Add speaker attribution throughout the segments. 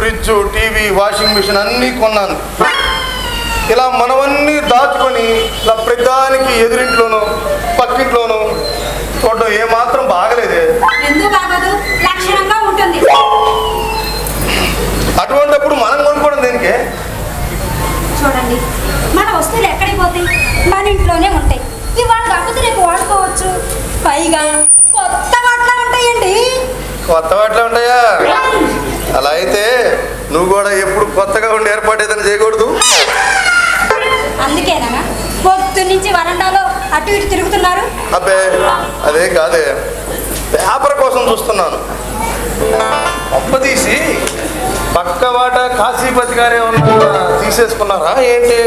Speaker 1: Fridge, TV, washing machine అన్నీ కొన్నాను. ఇలా మనవన్నీ దాచుకొని ఇలా ప్రతిదానికి ఎదురింట్లోనూ పక్కింట్లోనూ చూడడం ఏమాత్రం బాగలేదే.
Speaker 2: ఎందుకు బాగోదు? లక్షణంగా ఉంటుంది.
Speaker 1: అటువంటిప్పుడు మనం కొనుక్కోవడం దేనికే?
Speaker 2: చూడండి, మన వస్తువులు ఎక్కడికి పోతాయి? మన ఇంట్లోనే ఉంటాయి. ఇవాళ కాకపోతే రేపు వాడుకోవచ్చు. పైగా కొత్త వాటిలో ఉంటాయండి.
Speaker 1: కొత్త వాటిలో ఉంటాయా? అలా అయితే నువ్వు కూడా ఎప్పుడు కొత్తగా ఉండి ఏర్పాటు ఏదైనా చేయకూడదు.
Speaker 2: అందుకేనా పొద్దు నుంచి వరండాలో అటు ఇటు తిరుగుతున్నారు?
Speaker 1: అబ్బే అదే కాదే, పేపర్ కోసం చూస్తున్నాను. అప్పదీసి పక్క వాట కాశీపతి గారే ఉన్న తీసేసుకున్నారా ఏంటి?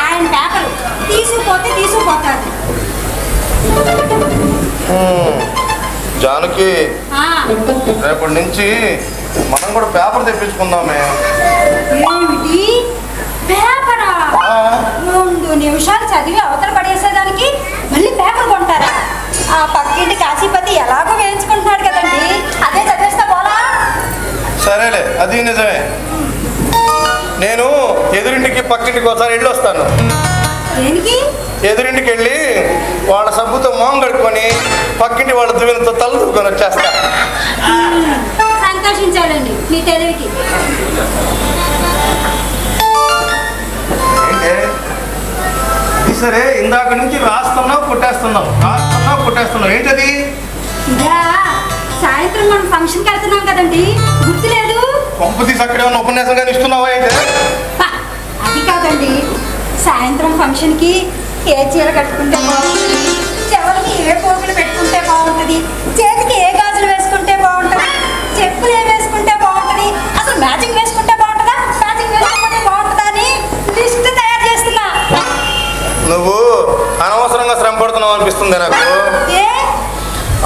Speaker 2: ఆయన పేపర్ తీసుకుపోతారు.
Speaker 1: జానకి, రేపటి నుంచి మనం కూడా పేపర్ తెప్పించుకుందామే.
Speaker 2: ఏమిటి పేపరా? 2 నిమిషాలు చదివి అవతల పడేసేదానికి మళ్ళీ పేపర్ కొంటారా? ఆ పక్కింటి కాశీపతి ఎలాగో వేయించుకుంటున్నాడు కదండి, అదే చదివేస్తా పోలా.
Speaker 1: సరేలే, అది నిజమే. నేను ఎదురింటికి పక్కింటికి ఒకసారి వెళ్ళి వస్తాను.
Speaker 2: దేనికి?
Speaker 1: ఎదురింటికి వెళ్ళి వాళ్ళ సబ్బుతో మొహం కడుక్కొని పక్కింటి వాళ్ళ దువ్వెనతో తల దువ్వుకొని వచ్చేస్తా.
Speaker 2: సంతోషించాలండి మీ తెలివికి.
Speaker 1: ఏంటే సరే, ఇందాక నుంచి రాస్తున్నావు కుట్టేస్తున్నావు ఏంటది?
Speaker 2: ఇదా సాయంత్రం మనం ఫంక్షన్కి వెళ్తున్నాం కదండి, గుర్తులేదు?
Speaker 1: పంపు తీసి అక్కడే ఉన్న ఉపన్యాసం కానీ ఇస్తున్నావా ఏంటి?
Speaker 2: అది కాదండి, సాయంత్రం ఫంక్షన్కి ఏ చీర కట్టుకుంటే బాగుంటుంది, చెవులకి ఏ పోగులు పెట్టుకుంటే బాగుంటుంది, చేతికి ఏ గాజులు వేసుకుంటే బాగుంటుంది, చెప్పులు ఏ వేసుకుంటే బాగుంటుంది, అసలు మ్యాచింగ్ వేసుకుంటే బాగుంటుందా, మ్యాచింగ్ వేసుకుంటే బాగుంటుందా అని లిస్ట్ తయారు చేస్తున్నా.
Speaker 1: నువ్వు అనవసరంగా శ్రమ పడుతున్నావు అనిపిస్తుంది నాకు.
Speaker 2: ఏ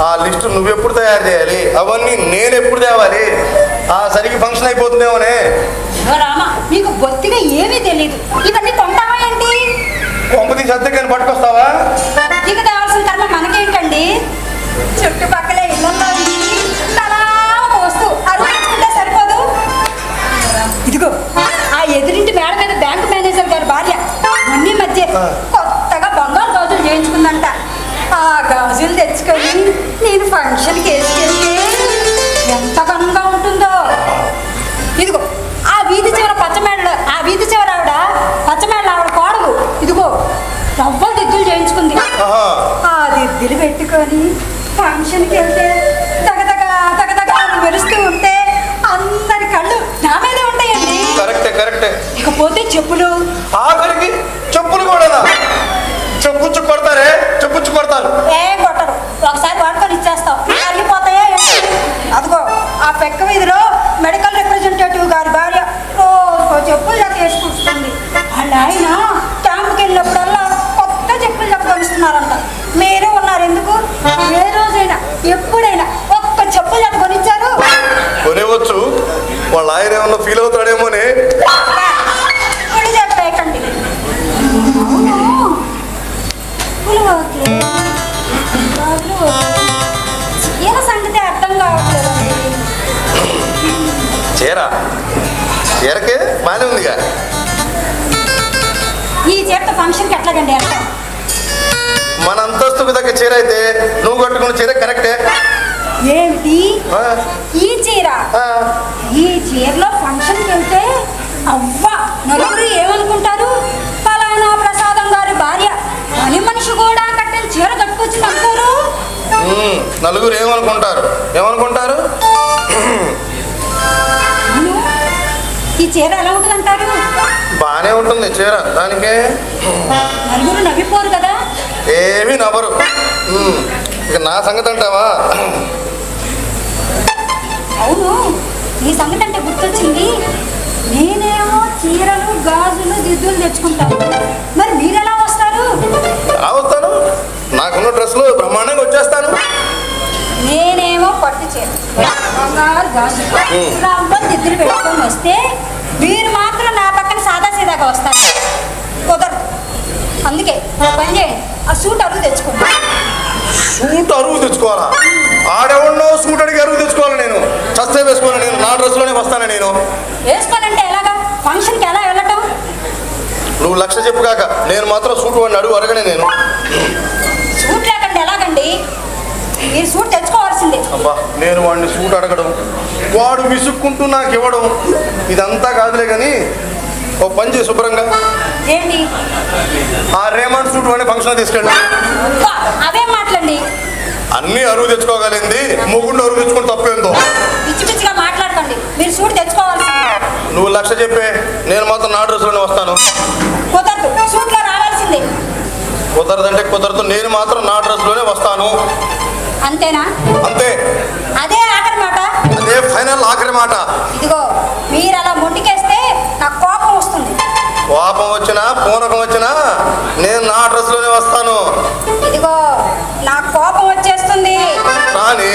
Speaker 1: ఆ లిస్టు నువ్వెప్పుడు తయారు చేయాలి, అవన్నీ నేను ఎప్పుడు తేవాలి? ఆ సరికి ఫంక్షన్ అయిపోతుందేమోనే.
Speaker 2: రామా, మీకు బొత్తిగా ఏమీ తెలీదు. ఇవన్నీ కొంటావా ఏంటి?
Speaker 1: పంపు తీసి అద్దెకని పట్టుకొస్తావా?
Speaker 2: ఇక తేవాల్సిన కర్మ మనకేంటండి? చుట్టుపక్కల ఇళ్ళల్లో తలా ఒక వస్తువు అరుచుకుంటే సరిపోదు. ఇదిగో ఆ ఎదురింటి మేడ మీద బ్యాంకు మేనేజర్ గారి భార్య మొన్న మధ్య కొత్తగా బంగారు గాజులు చేయించుకుందంట. ఆ గాజులు తెచ్చుకొని నేను ఫంక్షన్కి వేసుకెళ్తే ఎంత ఘనంగా ఉంటుందో. ఇదిగో ఆ వీధి చివర ఆవిడ కోడలు ఇదిగో రవ్వ దిద్దులు చేయించుకుంది. ఆ దిద్దులు పెట్టుకొని ఫంక్షన్కి వెళ్తే తగదగా మెరుస్తూ ఉంటే అందరి కళ్ళు నా మీదే ఉంటాయండి.
Speaker 1: కరెక్టే.
Speaker 2: ఇకపోతే చెప్పులు,
Speaker 1: ఆఖరికి చెప్పులు కూడా చెప్పుచ్చు కొడతారు.
Speaker 2: ఏం కొట్టరు, ఒకసారి వాడుకొని ఇచ్చేస్తావు, అరిగిపోతాయా ఏంటి? అదిగో ఆ పెక్క వీధిలో మెడికల్ రిప్రజెంటేటివ్ గారి భార్య రోజు చెప్పులు జత వేసుకుంటుంది. వాళ్ళ ఆయన క్యాంప్కి వెళ్ళినప్పుడల్లా కొత్త చెప్పులు జత కొనిస్తున్నారంట. మీరే ఉన్నారు ఎందుకు? ఏ రోజైనా ఎప్పుడైనా ఒక్క చెప్పులు జత కొనిచ్చారు?
Speaker 1: కొనివచ్చు, వాళ్ళ ఆయన ఏమన్నా ఫీల్ అవుతాడేమోనే.
Speaker 2: చెప్పేయకండి. చీర సంగతి అర్థం కావట్లేదు.
Speaker 1: చీరకే బాగానే ఉందిగా.
Speaker 2: ఈ చీరతో ఫంక్షన్కి ఎట్లాగండి అర్థం?
Speaker 1: మన అంతస్తుకు తగ్గ చీర అయితే నువ్వు కట్టుకున్న చీర కరెక్టే.
Speaker 2: ఏమిటి ఈ చీర? ఈ చీరలో ఫంక్షన్కి వెళ్తే అవ్వ నలుగురు ఏమనుకుంటారు? ఫలానా ప్రసాదం గారి భార్య పని మనిషి కూడా కట్టిన చీర కట్టుకొచ్చింది అంటారు.
Speaker 1: నలుగురు ఏమనుకుంటారు?
Speaker 2: ఈ చీర ఎలా ఉంటుంది అంటారు?
Speaker 1: బానే ఉంటుంది చీర, దానికే.
Speaker 2: నలుగురు నవ్విపోరు కదా?
Speaker 1: ఏమీ నవ్వరు. ఇక నా సంగతి అంటావా?
Speaker 2: అవును, ఈ సంగతి అంటే గుర్తొచ్చింది. నేనేమో చీరలు గాజులు దిద్దులు తెచ్చుకుంటాను, మరి మీరెలా వస్తారు?
Speaker 1: ఎలా వస్తాను? నాకున్న డ్రెస్లో బ్రహ్మాండంగా వచ్చేస్తాను.
Speaker 2: నేనేమో పట్టు చీర బంగారు గాజులు రవ్వ దిద్దులు పెట్టుకొని వస్తే మీరు మాత్రం నా పక్కన సాదా సీదాగా వస్తారు. కుదరదు. అందుకే పని చేయండి, ఆ సూట్ అరుగు తెచ్చుకోండి.
Speaker 1: సూట్ అరువు తెచ్చుకోవాలా? ఆడెవడో సూట్ అడిగి అరువు తెచ్చుకోవాలి. నేను చస్తే వేసుకోవాలి. నేను నా డ్రెస్లోనే వస్తాను. నేను
Speaker 2: వేసుకో
Speaker 1: నువ్వు లక్ష చెప్పు కాక నేను మాత్రం సూట్ వాడిని అడుగు అడగనే నేను.
Speaker 2: సూట్ లేకండి ఎలాగండి? మీరు సూట్ తెచ్చుకోవాల్సిందే.
Speaker 1: అబ్బా నేను వాడిని సూట్ అడగడం, వాడు విసుక్కుంటూ నాకు ఇవ్వడం, ఇదంతా కాదులే కానీ ఓ పని చేసి శుభ్రంగా
Speaker 2: ఏంటి
Speaker 1: ఆ రేమండ్ సూట్ వాడిని ఫంక్షన్ తీసుకెళ్ళి.
Speaker 2: అవే మాటలండి.
Speaker 1: అన్నీ అరువు తెచ్చుకోగలిగింది, మొగుండు అరువు తెచ్చుకుని తప్పేందో.
Speaker 2: పిచ్చి పిచ్చిగా మాట్లాడకండి. మీరు సూట్ తెచ్చుకోవాల్సిందే.
Speaker 1: నువ్వు లక్ష చెప్పే నేను మాత్రం నా డ్రెస్లోనే వస్తాను.
Speaker 2: కుదరదు, సూట్లో రావాల్సిందే.
Speaker 1: కుదరదంటే కుదరదు, నేను మాత్రం నా డ్రెస్లోనే వస్తాను.
Speaker 2: అంతేనా?
Speaker 1: అంతే.
Speaker 2: అదే ఆఖరి మాట.
Speaker 1: అదే ఫైనల్ ఆఖరి మాట.
Speaker 2: ఇదిగో మీరు అలా మొండికేస్తే నాకు కోపం వస్తుంది.
Speaker 1: కోపం వచ్చినా పూనకం వచ్చినా నేను నా డ్రెస్లోనే వస్తాను.
Speaker 2: ఇదిగో నాకు కోపం వచ్చేస్తుంది.
Speaker 1: కానీ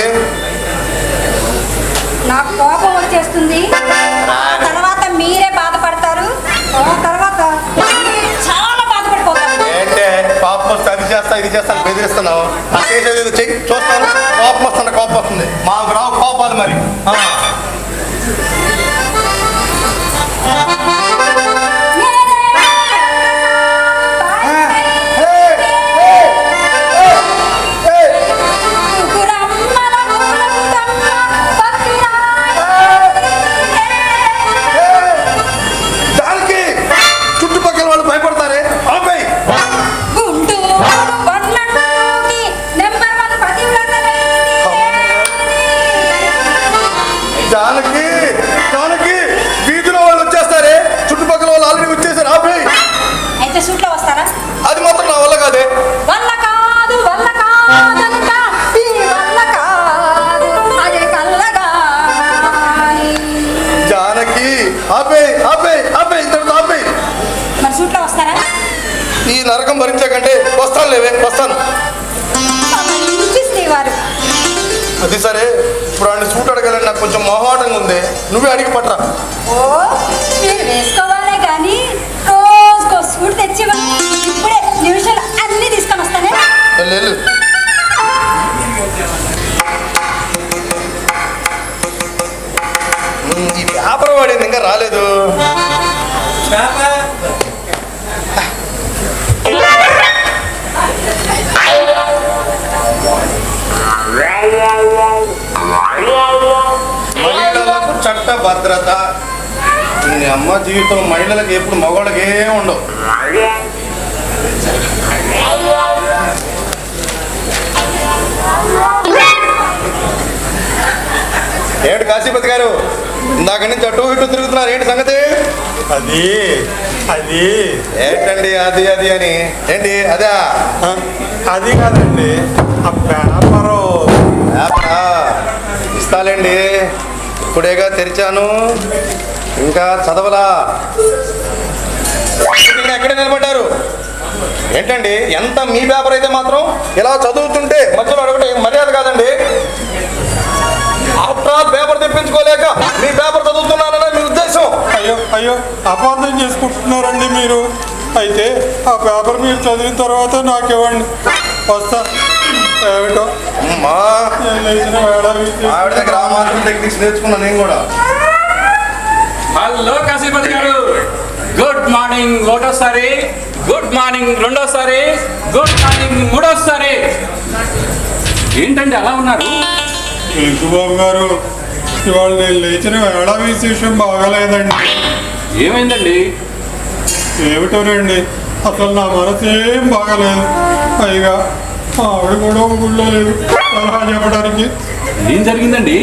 Speaker 2: నాకు కోపం వచ్చేస్తుంది. ఆ తర్వాత మీరే బాధపడతారు. ఆ తర్వాత చాలా బాధపడిపోతారు.
Speaker 1: ఏంటే పాపం వస్తే అది చేస్తా ఇది చేస్తాను బెదిరిస్తున్నావు. ఆ చేసేది చెయ్యి చూస్తాను. కోపం వస్తున్నా కోపం వస్తుంది. మాకు రావు కోపాలు మరి. చుట్టుపక్కల వాళ్ళు భయపడతారే. ఆపై జానకి జానకి వీధిలో వాళ్ళు వచ్చేస్తారే. చుట్టుపక్కల వాళ్ళు ఆల్రెడీ వచ్చేసారు. ఆపై
Speaker 2: అయితే సూట్లో వస్తారా?
Speaker 1: అది మాత్రం నా వల్ల కాదే.
Speaker 2: వల్ల కాదు వల్ల కాదంట, ఈ వల్ల కాదు అదే కల్లగా.
Speaker 1: జానకి ఆపై ఆపై ఆపై ఇంతటితో ఆపై.
Speaker 2: మరి సూట్లో వస్తారా?
Speaker 1: ఈ నరకం భరించే కంటే వస్తాను లేవే వస్తాను.
Speaker 2: వారు
Speaker 1: అది సరే, ఇప్పుడు ఆయన సూట్ అడగాలని నాకు కొంచెం మొహాటంగా ఉంది. నువ్వే అడిగి పట్టరా.
Speaker 2: ఓ మీరు వేసుకోవాలే కానీ రోజుకో సూట్ తెచ్చి ఇప్పుడే నిమిషాలు అన్నీ తీసుకొని వస్తానే.
Speaker 1: వెళ్ళు. ఈ పేపర్ వాడింది ఇంకా రాలేదు. మహిళలకు చట్ట భద్రత. ఈ అమ్మ జీవితం మహిళలకు ఎప్పుడు మగవాళ్ళకి ఏం ఉండవు. ఏంటి కాశీపతి గారు ఇందాక నుంచి అటు ఇటు తిరుగుతున్నారు, ఏంటి సంగతి?
Speaker 3: అది అది
Speaker 1: ఏంటండి అది అది అని? ఏంటి అదా?
Speaker 3: అది కాదండి, ఆ పేపరు.
Speaker 1: పేపరా ఇస్తాలేండి, ఇప్పుడేగా తెరిచాను, ఇంకా చదవలా. ఎక్కడే నిలబడ్డారు ఏంటండి? ఎంత మీ పేపర్ అయితే మాత్రం ఇలా చదువుతుంటే మధ్యలో అడగటం మర్యాద కాదండి. ఆఫ్టర్ ఆల్ పేపర్ తెప్పించుకోలేక మీ పేపర్ చదువుతున్నానని మీ ఉద్దేశం?
Speaker 3: అయ్యో అయ్యో అపార్థం చేసుకుంటున్నారండి మీరు. అయితే ఆ పేపర్ మీరు చదివిన తర్వాత నాకు ఇవ్వండి, వస్తా. ఏమిటో
Speaker 1: అమ్మా, ఆవిడ దగ్గర ఆ మాత్రం టెక్నిక్స్ నేర్చుకున్నా నేను కూడా.
Speaker 4: హలో కాశీపతి గారు, గుడ్ మార్నింగ్ ఒకటోసారి, గుడ్ మార్నింగ్ రెండోసారి, గుడ్ మార్నింగ్ మూడోసారి. ఏంటండి అలా ఉన్నారు?
Speaker 3: బాబు గారు, ఇవాళ నేను లేచిన వేళ విశేషం బాగాలేదండి.
Speaker 4: ఏమైందండి?
Speaker 3: ఏమిటోనండి, అసలు నా మనసు ఏం బాగాలేదు. పైగా ఆవిడ కూడా గుళ్ళో లేదు సలహా చెప్పడానికి.
Speaker 4: ఏం జరిగిందండి?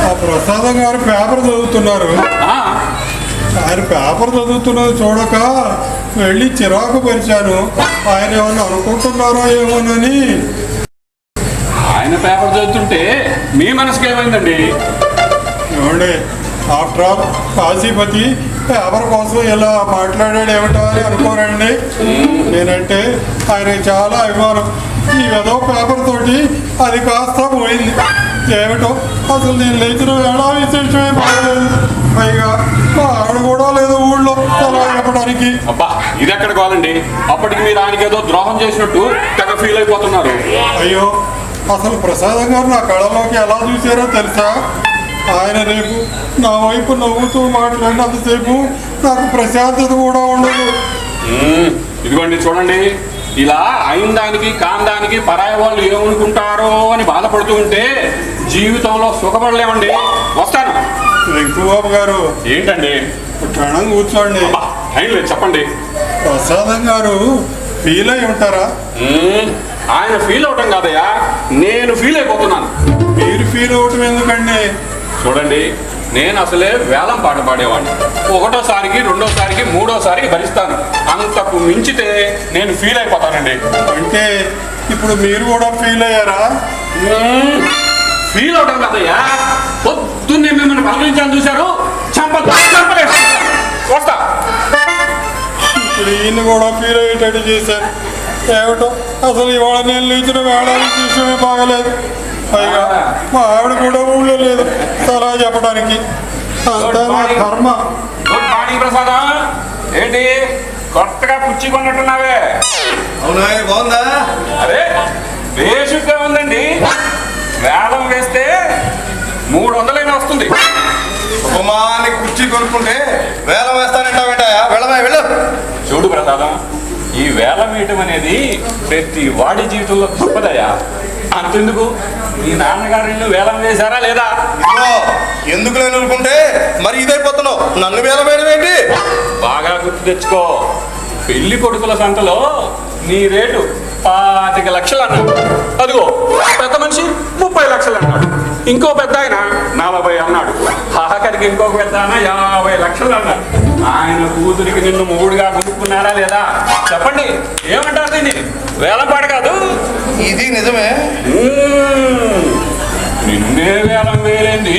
Speaker 3: ఆ ప్రసాదం గారు పేపర్ చదువుతున్నారు. ఆయన పేపర్ చదువుతున్నది చూడక వెళ్ళి చిరాకు పరిచాను. ఆయన ఏమన్నా అనుకుంటున్నారో ఏమోనని.
Speaker 4: ఆయన పేపర్ చదువుతుంటే మీ మనసుకి ఏమైందండి?
Speaker 3: ఏమండి, ఆఫ్టర్ ఆల్ కాశీపతి పేపర్ కోసం ఇలా మాట్లాడాడు ఏమిటో అని అనుకోరండి. నేనంటే ఆయనకి చాలా అభిమానం. ఈ ఏదో పేపర్ తోటి అది కాస్త పోయింది. ఏమిటో అసలు నేను లేచిన వేళ విశేషమే బాగలేదు. పైగా ఆవిడ కూడా లేదు ఊళ్ళో అలా చెప్పడానికి.
Speaker 4: అబ్బా, ఇది ఎక్కడ కావాలండి? అప్పటికి మీరు ఆయనకి ఏదో ద్రోహం చేసినట్టు తెగ ఫీల్ అయిపోతున్నారు.
Speaker 3: అయ్యో, అసలు ప్రసాదం గారు నా కళలోకి ఎలా చూసారో తెలుసా? ఆయన రేపు నా వైపు నవ్వుతూ మాట్లాడినంతసేపు నాకు ప్రశాంతత కూడా ఉండదు.
Speaker 4: ఇదిగోండి చూడండి, ఇలా అయిన దానికి కాందానికి పరాయి వాళ్ళు ఏమనుకుంటారో అని బాధపడుతూ ఉంటే జీవితంలో సుఖపడలేమండి. వస్తాను.
Speaker 3: వెంకుబాబు గారు
Speaker 4: ఏంటండి?
Speaker 3: క్షణం కూర్చోండి.
Speaker 4: టైం లేదు, చెప్పండి.
Speaker 3: ప్రసాదం గారు ఫీల్ అయి ఉంటారా?
Speaker 4: ఆయన ఫీల్ అవటం కాదయ్యా, నేను ఫీల్ అయిపోతున్నాను.
Speaker 3: మీరు ఫీల్ అవటం ఎందుకండి?
Speaker 4: చూడండి, నేను అసలే వేలం పాట పాడేవాడిని. ఒకటోసారికి, రెండోసారికి, మూడోసారికి భరిస్తాను. అంతకు మించితే నేను ఫీల్ అయిపోతానండి.
Speaker 3: అంటే ఇప్పుడు మీరు కూడా ఫీల్ అయ్యారా?
Speaker 4: ఫీల్ అవటం కదయ్యా, పొద్దున్నే మిమ్మల్ని పలకరించాలని చూశారు, చంపలేదు. వస్తా.
Speaker 3: ఇప్పుడు ఈయన కూడా ఫీల్ అయ్యేటట్టు చేశారు. ఏమిటో అసలు ఇవాళ నేను లేచిన వేళానికి విషయమే బాగలేదు. పైగా మా ఆవిడ కూడా ఊళ్ళో లేదు సలహా చెప్పడానికి. అంతా నా కర్మ.
Speaker 4: గుడ్ మార్నింగ్ ప్రసాదం. ఏంటి కొత్తగా పుచ్చి కొన్నట్టున్నావే?
Speaker 1: అవునా, బాగుందా?
Speaker 4: అదే బేసిక్గా ఉందండి. వేలం వేస్తే 300 వస్తుంది.
Speaker 1: ఉపమానికి కుర్చీ కొనుక్కుంటే వేలం వేస్తానంటావేంటా? వెళ్ళమా, వెళ్ళు.
Speaker 4: చూడు ప్రసాదం, ఈ వేలం వేయటం అనేది ప్రతి వాడి జీవితంలో తప్పదయా. అంతెందుకు, మీ నాన్నగారు ఇల్లు వేలం వేశారా లేదా?
Speaker 1: ఎందుకు నేను అనుకుంటే మరి ఇదైపోతున్నావు, నన్ను వేలం వేయడం ఏంటి?
Speaker 4: బాగా గుర్తు తెచ్చుకో, పెళ్లి కొడుకుల సంతలో నీ రేటు 25 లక్షలు అన్నాడు. అదిగో పెద్ద మనిషి 30 లక్షలు అన్నాడు. ఇంకో పెద్ద ఆయన 40 అన్నాడు. ఆఖరికి ఇంకొక పెద్ద ఆయన 50 లక్షలు అన్నాడు. ఆయన కూతురికి నిన్ను మూడుగా కొనుక్కున్నారా లేదా? చెప్పండి, ఏమంటారు దీన్ని? వేలంపాట కాదు
Speaker 1: ఇది. నిజమే.
Speaker 4: నిన్నే వేలం వేలేంది,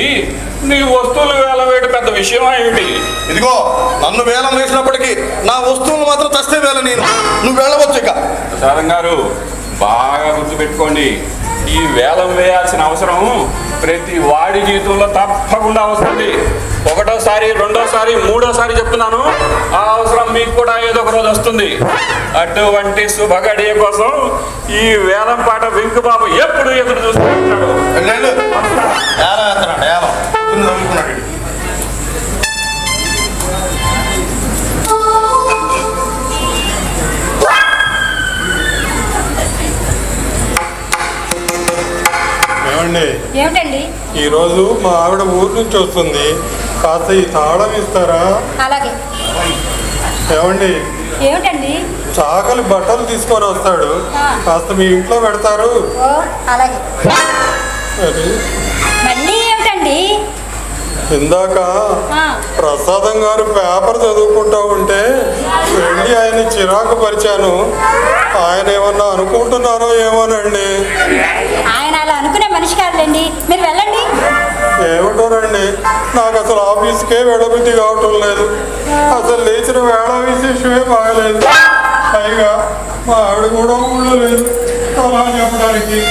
Speaker 4: నీ వస్తువులు వేలం వేయడం పెద్ద విషయం ఏమిటి?
Speaker 1: ఇదిగో, నన్ను వేలం వేసినప్పటికీ నా వస్తువులు మాత్రం చస్తే వేల. నువ్వు వెళ్ళవచ్చు ఇక.
Speaker 4: ప్రసాదం గారు, బాగా గుర్తుపెట్టుకోండి, ఈ వేలం వేయాల్సిన అవసరం ప్రతి వాడి జీవితంలో తప్పకుండా వస్తుంది. ఒకటోసారి, రెండోసారి, మూడోసారి చెప్తున్నాను, ఆ అవసరం మీకు కూడా ఏదో ఒక రోజు వస్తుంది. అటువంటి శుభగడియ కోసం ఈ వేలం పాట వెంకుబాబు ఎప్పుడు ఎదురు చూస్తూ ఉంటాడు.
Speaker 3: ఏమండి,
Speaker 2: ఏమిటండి?
Speaker 3: ఈరోజు మా ఆవిడ ఊరు నుంచి వస్తుంది, కాస్త ఈ తాళం ఇస్తారా?
Speaker 2: అలాగే.
Speaker 3: ఏమండి,
Speaker 2: ఏమిటండి?
Speaker 3: చాకలి బట్టలు తీసుకొని వస్తాడు, కాస్త మీ ఇంట్లో పెడతారు?
Speaker 2: ఓ అలాగే.
Speaker 3: అది
Speaker 2: మళ్ళీ ఏమిటండి?
Speaker 3: ఇందాక ప్రసాదం గారు పేపర్ చదువుకుంటా ఉంటే వెళ్ళి ఆయన చిరాకు పరిచాను. ఆయన ఏమన్నా అనుకుంటున్నారో ఏమోనండి.
Speaker 2: ఆయన అలా అనుకునే మనిషి కాదులేండి, మీరు వెళ్ళండి.
Speaker 3: ఏమిటోనండి, నాకు అసలు ఆఫీస్కే వెళ్ళబుద్ధి కావటం లేదు. అసలు లేచిన వేళ విశేషమే బాగలేదు. పైగా మా ఆవిడ కూడా ఊళ్ళో లేదు అలా చెప్పడానికి.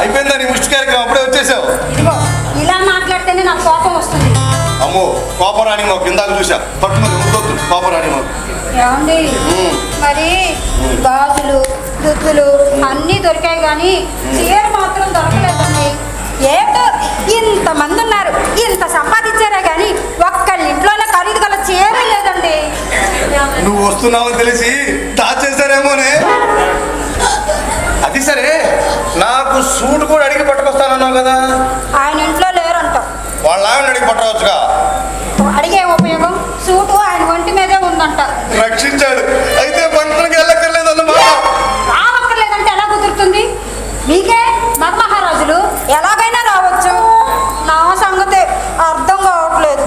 Speaker 1: అయిపోయిందా నీ ముష్టి కార్యక్రమం? అప్పుడే వచ్చేసావు.
Speaker 2: ఇదిగో, ఇలా మాట్లాడితేనే నాకు కోపం వస్తుంది.
Speaker 1: అమ్మో, కోపం రాని మాకు ఇందాక చూసా. పట్టుమని ఉండొద్దు, కోపం రాని మాకు.
Speaker 2: ఏమండి, మరి గాజులు, దుద్దులు అన్నీ దొరికాయి కానీ చీర మాత్రం దొరకలేదండి. ఏమిటో, ఇంతమంది ఉన్నారు, ఇంత సంపాదించారా కానీ ఒక్కళ్ళ ఇంట్లోనే ఖరీదు గల చీర లేదండి.
Speaker 1: నువ్వు వస్తున్నావని తెలిసి దాచేశారేమోనే. అది సరే, నాకు సూట్ కూడా అడిగి పట్టుకొస్తానన్నావు కదా.
Speaker 2: ఆయన ఇంట్లో లేరంట.
Speaker 1: వాళ్ళ ఆవిడ అడిగి పట్టవచ్చుగా.
Speaker 2: అడిగే ఉపయోగం, సూటు ఆయన ఒంటి మీదే ఉందంట.
Speaker 1: రక్షించాడు. అయితే పంటలకు వెళ్ళక్కర్లేదన్నమాట.
Speaker 2: రావక్కర్లేదంటే ఎలా కుదురుతుంది? మీకే మహారాజులు ఎలాగైనా రావచ్చు. నా సంగతే అర్థం కావట్లేదు.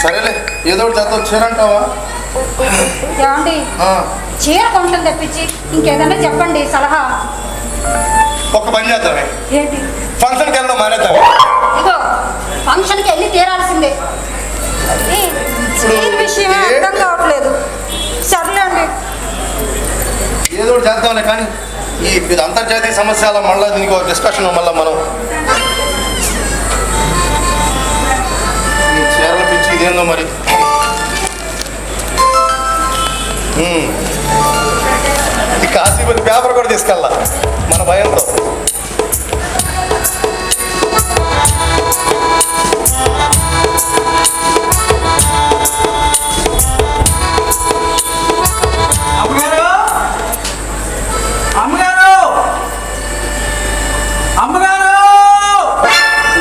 Speaker 1: సరేలే, ఏదో ఒకటి చేత వచ్చారంటావా?
Speaker 2: ఏమండి, చీర కొంటం తెప్పించి ఇంకేదన్నా చెప్పండి సలహా.
Speaker 1: ఒక పని చేద్దామే,
Speaker 2: ఏంటి?
Speaker 1: ఫంక్షన్కి వెళ్ళడం మానేద్దామే.
Speaker 2: ఇగో, ఫంక్షన్కి వెళ్ళి తీరాల్సిందే. చీర విషయమే అర్థం కావట్లేదు. సర్లేండి,
Speaker 1: ఏదో ఒకటి చేద్దాంలే. కానీ ఇది అంతర్జాతీయ సమస్యల మళ్ళీ దీనికి ఒక డిస్కషన్. మళ్ళీ మనం ఈ చీరలు పిచ్చి ఇదేందో మరి. ఈ కాశీపతి పేపర్ కూడా తీసుకెళ్ళా మన భయంతో.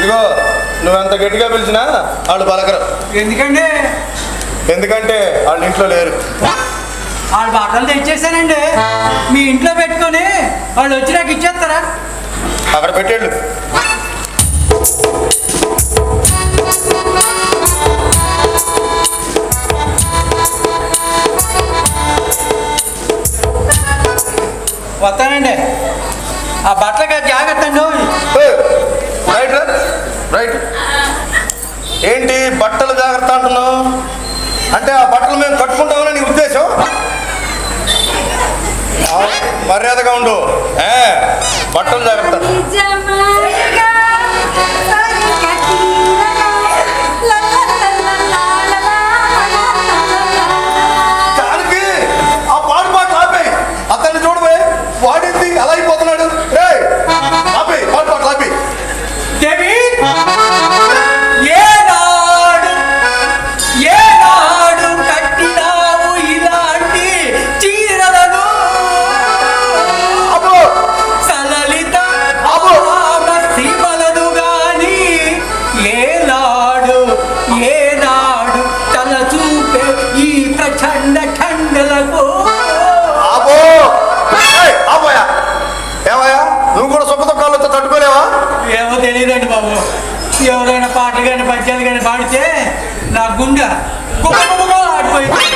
Speaker 1: ఇదిగో నువ్వెంత గట్టిగా పిలిచినా వాళ్ళు పలకరు.
Speaker 5: ఎందుకండి?
Speaker 1: ఎందుకంటే వాళ్ళ ఇంట్లో లేరు.
Speaker 5: వాళ్ళు బట్టలు తెచ్చేసానండి. మీ ఇంట్లో పెట్టుకొని వాళ్ళు వచ్చి నాకు ఇచ్చేస్తారా?
Speaker 1: అక్కడ పెట్టేళ్ళు.
Speaker 5: వస్తానండి. ఆ బట్టలకి జాగ్రత్త అండి.
Speaker 1: Right right. ఏంటి బట్టలు జాగ్రత్త అంటున్నావు? అంటే ఆ బట్టలు మేము కట్టుకుంటామని నీ ఉద్దేశం? మర్యాదగా ఉండు. బట్టలు జాగ్రత్త. దానికి ఆ పాడు పాటలు ఆపేయి. అతన్ని చూడబోయే వాడింది అలా అయిపోతున్నాడు. ఆపేయి పాడు పాటలు ఆపేయి.
Speaker 5: దేవి ఏనాడు ఏనాడు కట్టినావు ఇలాంటి చీరలను?
Speaker 1: అబ్బో
Speaker 5: సలలిత
Speaker 1: అబ్బో
Speaker 5: సీమలను గాని ఏనాడు ఏనాడు తల చూపే ఈ ప్రచండ ఖండలకు.
Speaker 1: అబ్బో అబ్బోయా ఏమయ్యా నువ్వు కూడా సుఖ దుఃఖాలతో తట్టుకోలేవా?
Speaker 5: ఏమో తెలియదండి బాబు. ఎవరైనా పాటలు కానీ పద్యాలు కానీ పాడితే నా గుండె గుమ్మగుమ్మగా ఆడిపోయింది.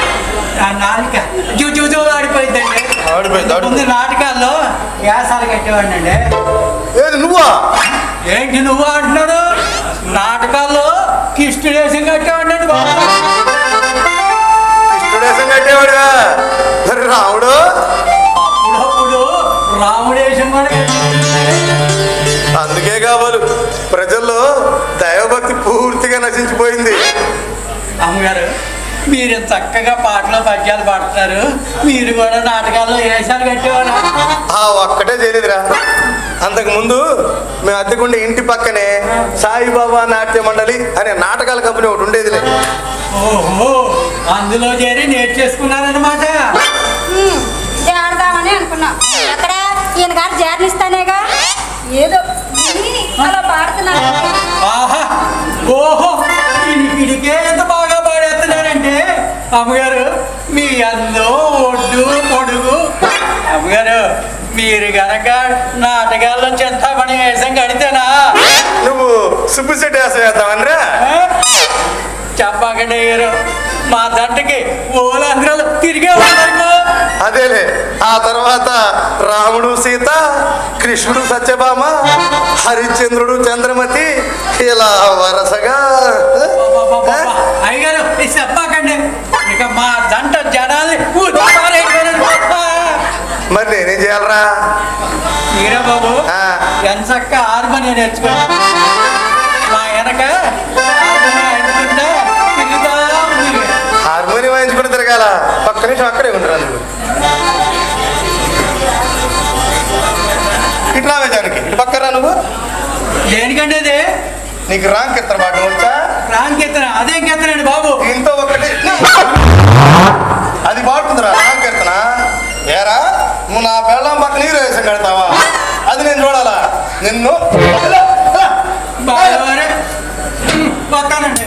Speaker 5: నా నాలిక జూ ఆడిపోయిందండి. ముందు నాటకాల్లో వ్యాసాలు కట్టేవాడిని అండి.
Speaker 1: ఏది నువ్వా?
Speaker 5: ఏంటి నువ్వు అంటున్నాడు? నాటకాల్లో కిష్టుడేశం కట్టేవాడిని అండి బాబు.
Speaker 1: ఇష్టడేశం కట్టేవాడుగా. మరి రాముడు
Speaker 5: అప్పుడప్పుడు రాముడేశం కూడా కట్టేవాడు.
Speaker 1: అందుకే కావాలి ప్రజల్లో దైవభక్తి పూర్తిగా నశించిపోయింది.
Speaker 5: అమ్మగారు మీరు చక్కగా పాటలు పద్యాలు పాడుతున్నారు. మీరు కూడా నాటకాల్లో వేషాలు కట్టేవారు.
Speaker 1: ఆ ఒక్కటే చేయలేదురా. అంతకుముందు మేము అద్దెకుండే ఇంటి పక్కనే సాయిబాబా నాట్య మండలి అనే నాటకాల కంపెనీ ఒకటి ఉండేదిలే.
Speaker 5: ఓహో, అందులో చేరి నేర్చేసుకున్నారన్నమాట.
Speaker 2: జాడదామని అనుకున్నా. ఎక్కడ ఈయన గారు జాడనిస్తానేగా ఏదో విని అలా పాడుతున్నాను.
Speaker 5: ఆహా, ఓహో, ఇడికే ఎంత బాగా పాడేస్తున్నారంటే అమ్మగారు మీ అందం ఒడ్డు పొడుగు. అమ్మగారు మీరు గనక నాటకాల్లో చింతామణి వేషం కడితేనా
Speaker 1: నువ్వు సుబ్బిశెట్టి వేసం వేద్దామనిరా?
Speaker 5: చెప్పకండి అయ్యారు. మా దంటకి ఓలంధ్రాలు తిరిగే ఉన్నారు.
Speaker 1: అదేలే. ఆ తర్వాత రాముడు సీత, కృష్ణుడు సత్యభామ, హరిశ్చంద్రుడు చంద్రమతి, ఇలా వరుసగా.
Speaker 5: అయ్యారు చెప్పకండి. ఇక మా దంట జనాల్ని
Speaker 1: మరి నేనేం చేయాలరా?
Speaker 5: మీరే బాబు ఎంచక్క హార్మోనియం నేర్చుకోండి. మా వెనక
Speaker 1: హార్మోనియం వాయించుకుని తిరగాల. పక్క నిమిషం అక్కడే ఉండరా నువ్వు. ఇటు రావే దానికి, ఇటు పక్కరా నువ్వు.
Speaker 5: దేనికండి అది?
Speaker 1: నీకు రాంగ్ కీర్తన పాడడం వచ్చా?
Speaker 5: రాంగ్ కీర్తన? అదేం కీర్తనండి బాబు?
Speaker 1: దీంతో ఒకటి అది పాడుతుందిరా రాంగ్ కీర్తన. ఏరా నువ్వు నా పెళ్ళం పక్క నీరు వేసం కడతావా? అది నేను చూడాలా నిన్ను?
Speaker 5: బాగానే వస్తానండి.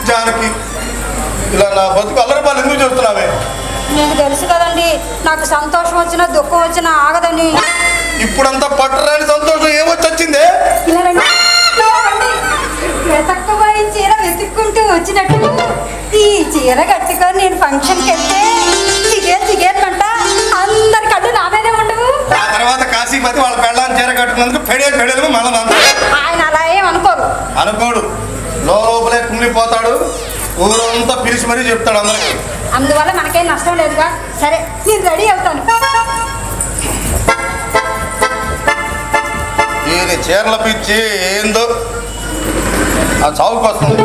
Speaker 1: జానకి ఇలా నా బతుకు అల్లరిపాలు ఎందుకు చూస్తున్నావే?
Speaker 2: నీకు తెలుసు కదండి, నాకు సంతోషం వచ్చినా దుఃఖం వచ్చినా ఆగదని.
Speaker 1: ఇప్పుడంతా పట్టరాని సంతోషం ఏమొచ్చి వచ్చిందే?
Speaker 2: ఇలా రండి. వెతక్కుపోయి చీర వెతుక్కుంటూ వచ్చినట్టు ఈ చీర కట్టుకొని నేను ఫంక్షన్కి వెళ్తే చిగేట్లంట అందరి కళ్ళు నా మీదే ఉండవు.
Speaker 1: ఆ తర్వాత కాశీపతి వాళ్ళ పెళ్ళాన్ని చీర కట్టుకున్నందుకు పెడేలు మళ్ళీ
Speaker 2: ఆయన అలా ఏం అనుకోరు.
Speaker 1: అనుకోడు. లోపలే కుమిలిపోతాడు. ఊరంతా పిలిచి మరీ చెప్తాడు అందరికి.
Speaker 2: అందువల్ల మనకేం నష్టం లేదుగా. సరే నేను రెడీ అవుతాను.
Speaker 1: ఈయన చీరల పిచ్చి ఏందో ఆ చావుకు వస్తుంది.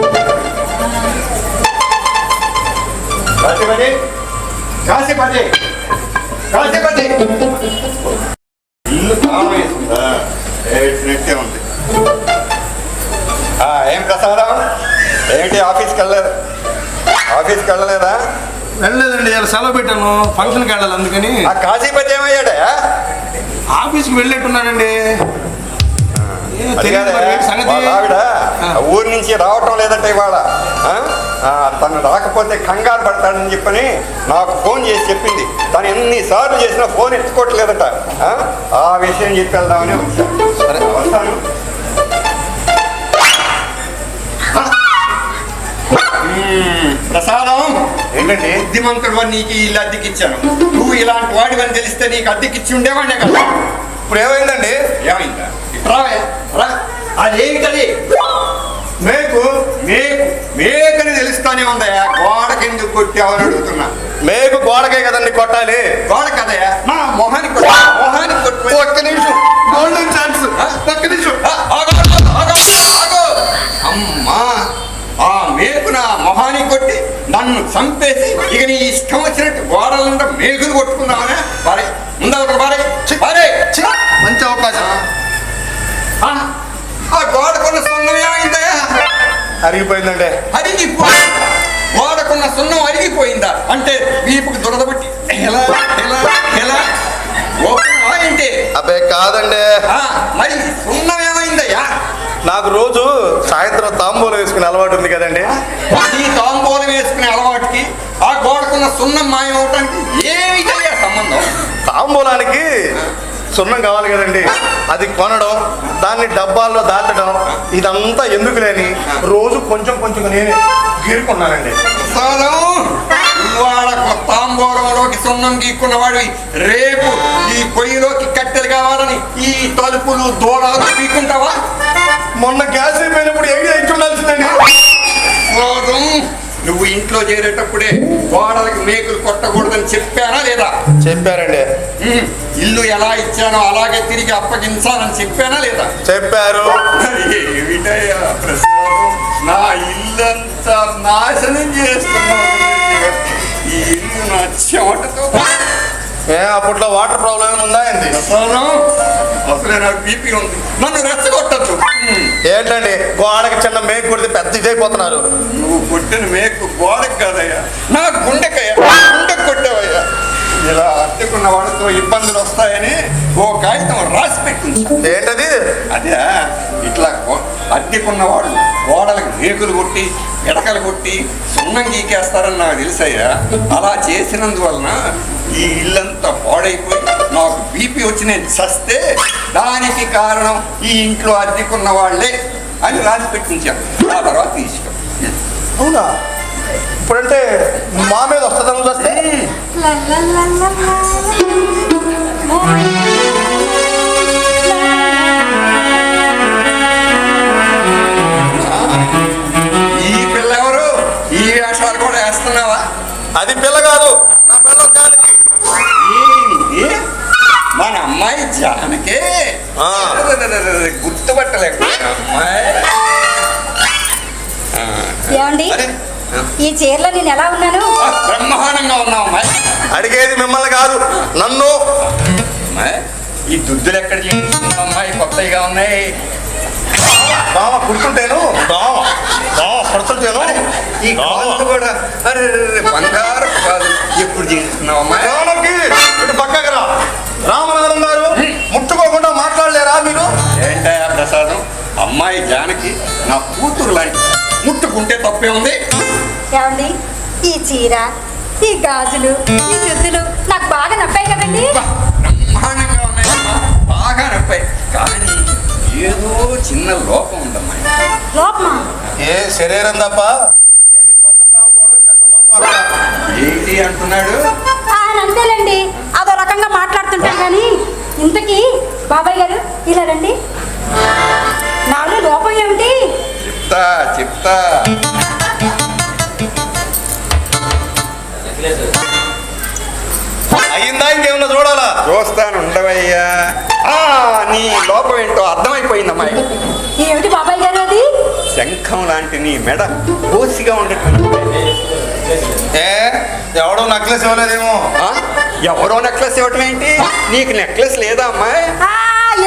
Speaker 1: కాశీపతి కాశీపతి కాశీపతి ఇల్లు తాళం వేసుకుందా? నెట్టే ఉంది. ఏం ప్రసాదం ఏంటి? ఆఫీస్కి వెళ్ళలేదా?
Speaker 6: వెళ్ళలేదండి, ఇలా సెలవు పెట్టాను. ఫంక్షన్కి వెళ్ళాలి అందుకని.
Speaker 1: ఆ కాశీపతి ఏమయ్యాడా?
Speaker 6: ఆఫీస్
Speaker 1: ఆఫీస్కి వెళ్ళేట్టున్నాడండి.
Speaker 6: అది కాదే, వాళ్ళ ఆవిడ ఊరి నుంచి రావటం లేదంటే ఇవాళ తను రాకపోతే కంగారు పడతాడని చెప్పని నాకు ఫోన్ చేసి చెప్పింది. తను ఎన్నిసార్లు చేసినా ఫోన్ ఎత్తుకోవట్లేదట. ఆ విషయం చెప్పి వెళ్దామని వచ్చాను. సరే వస్తాను. ప్రసాదం
Speaker 1: ఏంటండి?
Speaker 6: బుద్ధిమంతుడు నీకు ఇల్లు అద్దెకిచ్చాను. నువ్వు ఇలాంటి వాడివని తెలిస్తే నీకు అద్దెకిచ్చి ఉండేవాడినే కదా.
Speaker 1: ఇప్పుడు ఏమైందండి?
Speaker 6: ఏమైందా? రావే రా. అదేమిటది?
Speaker 1: మేకు
Speaker 6: మేకని తెలుస్తానే ఉందయా. గోడకి ఎందుకు కొట్టావని అడుగుతున్నా.
Speaker 1: మేకు గోడకే కదండి కొట్టాలి.
Speaker 6: గోడ కదయా, నా మొహానికి కొట్టు.
Speaker 1: ఒక్క నిమిషం, గోల్డెన్ ఛాన్స్. ఒక్క నిమిషం.
Speaker 6: అమ్మా, ఆ మేకు నా మొహానికి కొట్టి నన్ను చంపేసి ఇక నీ ఇష్టం వచ్చినట్టు గోడలంతా మేకులు కొట్టుకున్నావనే. బారే ముందర బారే.
Speaker 1: మంచి అవకాశం.
Speaker 6: ఆ గోడకున్న సున్నం ఏమైందయా?
Speaker 1: అరిగిపోయిందండి.
Speaker 6: గోడకున్న సున్నం అరిగిపోయిందా? అంటే వీపుకి దురదబట్టి ఎలా ఏంటి?
Speaker 1: అబ్బే కాదండి.
Speaker 6: మరి సున్నం ఏమైందయ్యా?
Speaker 1: నాకు రోజు సాయంత్రం తాంబూలం వేసుకునే అలవాటు ఉంది కదండి.
Speaker 6: ఈ తాంబూలం వేసుకునే అలవాటుకి ఆ గోడకున్న సున్నం మాయమవటానికి ఏమిటయ్యా సంబంధం?
Speaker 1: తాంబూలానికి సున్నం కావాలి కదండి. అది కొనడం, దాన్ని డబ్బాల్లో దాచడం, ఇదంతా ఎందుకు లేని రోజు కొంచెం కొంచెం నేనే గీరుకున్నానండి.
Speaker 6: ఇవాళ తాంబూలంలోకి సున్నం గీక్కున్నవాడివి రేపు ఈ పొయ్యిలోకి కట్టెలు కావాలని ఈ తలుపులు దూరాలు గీక్కుంటావా?
Speaker 1: మొన్న గ్యాస్ అయిపోయినప్పుడు ఐడియా ఇచ్చి ఉండాల్సిందండి.
Speaker 6: నువ్వు ఇంట్లో చేరేటప్పుడే గోడలకి మేకులు కొట్టకూడదని చెప్పానా లేదా?
Speaker 1: చెప్పారండి.
Speaker 6: ఇల్లు ఎలా ఇచ్చానో అలాగే తిరిగి అప్పగించాలని చెప్పానా లేదా?
Speaker 1: చెప్పారు.
Speaker 6: ఏమిటయ్యా ప్రసాదం, నా ఇల్లంతా నాశనం చేస్తున్నావు. ఈ ఇల్లు నా చెమటతో.
Speaker 1: అప్పట్లో వాటర్ ప్రాబ్లం ఏమైనా ఉందా ఏంటి?
Speaker 6: ప్రసాదం, అసలే నాకు బీపీ ఉంది, నన్ను రెచ్చగొట్టద్దు.
Speaker 1: ఏంటండి గోడకి చిన్న మేకు కొడితే పెద్ద ఇదైపోతున్నారు.
Speaker 6: నువ్వు కొట్టిన మేకు గోడకి కాదయ్యా, నా గుండెకయ్యా. గుండెకు కొట్టావయ్యా. ఇలా అద్దెకున్న వాళ్ళతో ఇబ్బందులు వస్తాయని ఓ కాగితం రాసి పెట్టింది.
Speaker 1: ఏంటది?
Speaker 6: అదే ఇట్లా అద్దెకున్న వాళ్ళు గోడలకు మేకులు కొట్టి ఎడకలు కొట్టి సున్నం గీకేస్తారని నాకు తెలుసయ్యా. అలా చేసినందువలన ఈ ఇల్లంతా పాడైపోయి నాకు బీపీ వచ్చి నేను చస్తే దానికి కారణం ఈ ఇంట్లో అద్దెకున్న వాళ్ళే అని రాసి పెట్టించాను. ఆ తర్వాత ఇష్టం.
Speaker 1: అవునా? ఇప్పుడంటే మా మీద వస్తుందని వస్తే
Speaker 6: ఈ పిల్ల ఎవరు? ఈ వేషాలు కూడా వేస్తున్నావా?
Speaker 1: అది పిల్ల కాదు, నా పిల్ల జానకి.
Speaker 6: మన అమ్మాయి జానకే. గుర్తుపట్టలేకపోయినా అమ్మాయి.
Speaker 2: ఏమండి, ఈ చీరలో నేను ఎలా ఉన్నాను?
Speaker 6: బ్రహ్మాండంగా ఉన్నావు అమ్మాయి.
Speaker 1: అడిగేది మిమ్మల్ని కాదు, నన్ను.
Speaker 6: అమ్మాయి, ఈ దుద్దులు ఎక్కడ చేయించుకున్నావు అమ్మాయి? కొత్తగా ఉన్నాయి.
Speaker 1: బావ కుడుతుంటేను, పడుతుంటేను
Speaker 6: ఈ కాళ్ళు కూడా అరే బంగారు కాదు. ఎప్పుడు చేయించుకున్నావు అమ్మాయి?
Speaker 1: ఇటు పక్కకి రా. రామనాథం గారు, ముట్టుకోకుండా మాట్లాడలేరా మీరు?
Speaker 6: ఏంటయ్యా ప్రసాదం, అమ్మాయి జానకి నా కూతురు లాంటి, ముట్టుకుంటే తప్పే ఉంది.
Speaker 2: ఏమండి, ఈ చీర, ఈ గాజులు, ఈ దుద్దులు నాకు బాగా నప్పాయి కదండి.
Speaker 6: బ్రహ్మాండంగా ఉన్నాయమ్మా, బాగా నప్పాయి. కానీ ఏదో చిన్న లోపం ఉందమ్మా.
Speaker 2: లోపమా?
Speaker 1: ఏ శరీరం తప్ప ఏది సొంతం కాకపోవడం పెద్ద లోపం.
Speaker 6: ఏంటి అంటున్నాడు?
Speaker 2: అంతేలేండి, అదో రకంగా మాట్లాడుతుంటాం కానీ ఇంతకీ బాబాయ్ గారు ఇలా రండి. నాలో లోపం ఏమిటి?
Speaker 6: చెప్తా.
Speaker 1: అయిందా? ఇంకేమన్నా చూడాలా?
Speaker 6: చూస్తాను, ఉండవయ్యా. నీ లోపం ఏంటో అర్థమైపోయిందమ్మా.
Speaker 2: ఏమిటి బాబాయ్ గారు అది?
Speaker 6: శంఖం లాంటి నీ మెడ కోసిగా ఉండటం.
Speaker 1: ఎవడో నెక్లెస్ ఇవ్వలేదేమో.
Speaker 6: ఎవరో నెక్లెస్ ఇవ్వటం ఏంటి? నీకు నెక్లెస్ లేదా అమ్మాయి?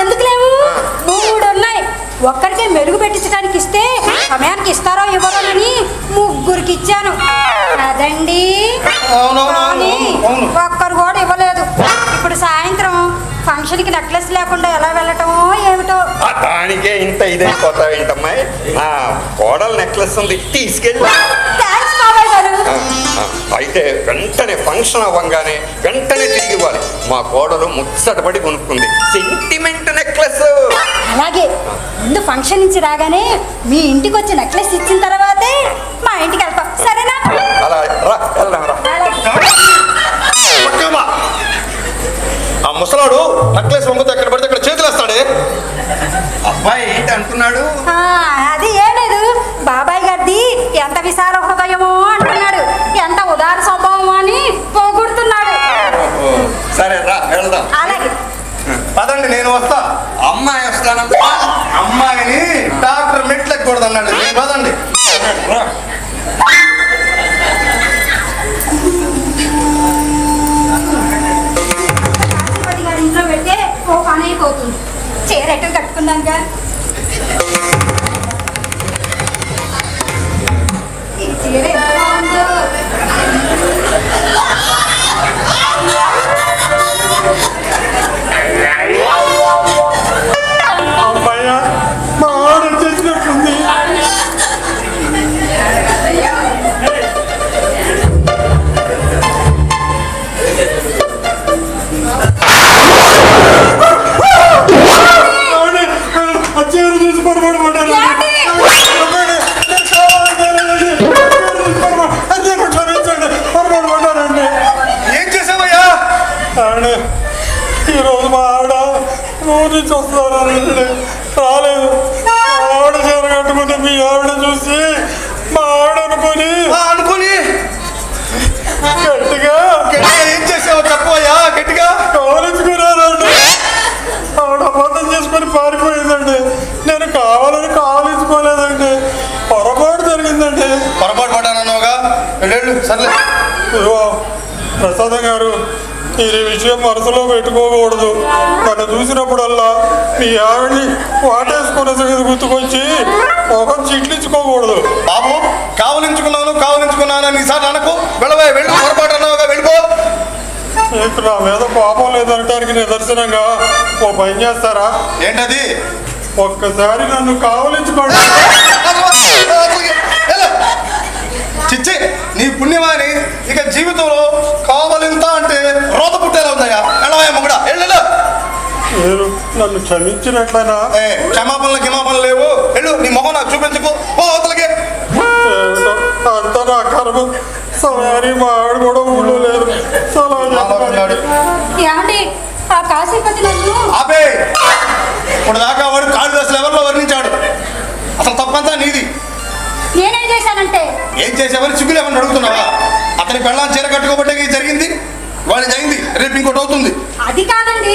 Speaker 2: ఎందుకు లేవు? 3 ఉన్నాయి. ఒక్కరికే మెరుగు పెట్టించడానికి ఇస్తే సమయానికి ఇస్తారో ఇవ్వరోనని 3కి ఇచ్చాను అదండి. ఒక్కరు కూడా ఇవ్వలేదు. ఇప్పుడు సాయంత్రం ఫంక్షన్ ఫంక్షన్కి నెక్లెస్ లేకుండా ఎలా వెళ్ళటమో ఏమిటో.
Speaker 6: దానికే ఇంత ఇదైపోతావు ఏంటమ్మాయి? కోడలు నెక్లెస్ ఉంది, తీసుకెళ్ళి.
Speaker 2: థ్యాంక్స్ బాబాయ్ గారు.
Speaker 6: అయితే వెంటనే ఫంక్షన్ అవ్వగానే వెంటనే తిరిగి ఇవ్వాలి. మా కోడలు ముచ్చటపడి కొనుక్కుంది సెంటిమెంట్ నెక్లెస్.
Speaker 2: అలాగే ముందు ఫంక్షన్ నుంచి రాగానే మీ ఇంటికి వచ్చి నెక్లెస్ ఇచ్చిన తర్వాతే మా ఇంటికి వెళ్తాం, సరేనా?
Speaker 6: అలా రా, వెళ్దాం రా.
Speaker 1: పక్కమ్మా. ఆ ముసలాడు నెక్లెస్ వంగితే ఎక్కడ పడితే అక్కడ చేతులు వేస్తాడే.
Speaker 6: అబ్బాయి ఏంటి అంటున్నాడు?
Speaker 2: అది ఏం లేదు, బాబాయ్ గారిది ఎంత విశాల హృదయమో అంటున్నాడు, ఎంత ఉదార స్వభావమో అని పోగొడుతున్నాడు.
Speaker 6: సరే రా, వెళ్దాం.
Speaker 2: అలాగే
Speaker 1: పదండి, నేను వస్తా.
Speaker 6: అమ్మాయి వస్తానంట.
Speaker 1: అమ్మాయిని డాక్టర్ మెట్లు ఎక్కకూడదు అన్నాడు. పదండి.
Speaker 6: రా.
Speaker 2: రాజపతి గారి ఇంట్లో పెడితే ఓ పని అయిపోతుంది. చీరట్టు కట్టుకున్నాక ఈ చీర ఎంత బాగుందో.
Speaker 3: అమ్మాయ్యా, మా ఆర్డర్ చేసినట్టుంది. చీర చూసి పొరపాటు పడ్డాను. పొరపాటు పడ్డానండి.
Speaker 1: ఏం చేసావయ్యా?
Speaker 3: ఆవిడ ఈరోజు మా ఆవిడ ఊరి నుంచి వస్తున్నారండి, రాలేదు. ఆవిడ చీర కట్టుకుంటే మీ ఆవిడ చూసి మా ఆవిడ అనుకొని
Speaker 1: అనుకుని
Speaker 3: గట్టిగా
Speaker 1: ఏం చేసావో చెప్పవయ్యా గట్టిగా.
Speaker 3: కావలించుకున్నారండి. ఆవిడ అబద్ధం చేసుకొని పారిపోయిందండి. నేను కావలించుకోలేదండి, పొరపాటు జరిగిందండి.
Speaker 1: పొరపాటు పడ్డానన్నావుగా, వెళ్ళు. సర్లే.
Speaker 3: ఇదిగో ప్రసాదం గారు, ఈ విషయం మనసులో పెట్టుకోకూడదు. నన్ను చూసినప్పుడల్లా మీ ఆవిడ్ని వాటేసుకున్న సంగతి గుర్తుకొచ్చి మొహం చిట్లించుకోకూడదు.
Speaker 1: బాబు, కావలించుకున్నాను ఈసారి అనకు. వెళ్ళవే, వెళ్ళు. పొరపాటు అన్నావుగా, వెళ్ళిపో.
Speaker 3: మీకు నా మీద కోపం లేదనటానికి నిదర్శనంగా ఓ పని చేస్తారా?
Speaker 1: ఏంటది?
Speaker 3: ఒక్కసారి నన్ను కావలించుకోండి.
Speaker 1: చిచ్చి, నీ పుణ్యమాని ఇక జీవితంలో కావలింత అంటే రోత పుట్టేలా ఉందయ్యా. వెళ్ళవయ్యా మొగుడా, వెళ్ళు.
Speaker 3: మీరు నన్ను క్షమించినట్లనా?
Speaker 1: క్షమాపణలు గిమాపణలు లేవు. వెళ్ళు, నీ మొహం నాకు చూపించుకో. అవతలకి.
Speaker 3: ఏమిటో అంతా నా కర్మ. సమయాన్ని మా ఆవిడ కూడా ఊళ్ళో లేదు.
Speaker 2: ఏమండి, ఆ కాశీపతి నన్ను
Speaker 1: ఆపే. ఇప్పుడు దాకా వాడు కాళిదాసు లెవెల్లో వర్ణించాడు. అసలు తప్పంతా నీది.
Speaker 2: నేనేం చేశానంటే?
Speaker 1: ఏం చేసావని సిగ్గులు ఏమన్నా అడుగుతున్నావా? అతని పెళ్ళాం చీర కట్టుకోబట్టే జరిగింది. వాళ్ళకి జరిగింది, రేపు ఇంకోటి అవుతుంది.
Speaker 2: అది కాదండి.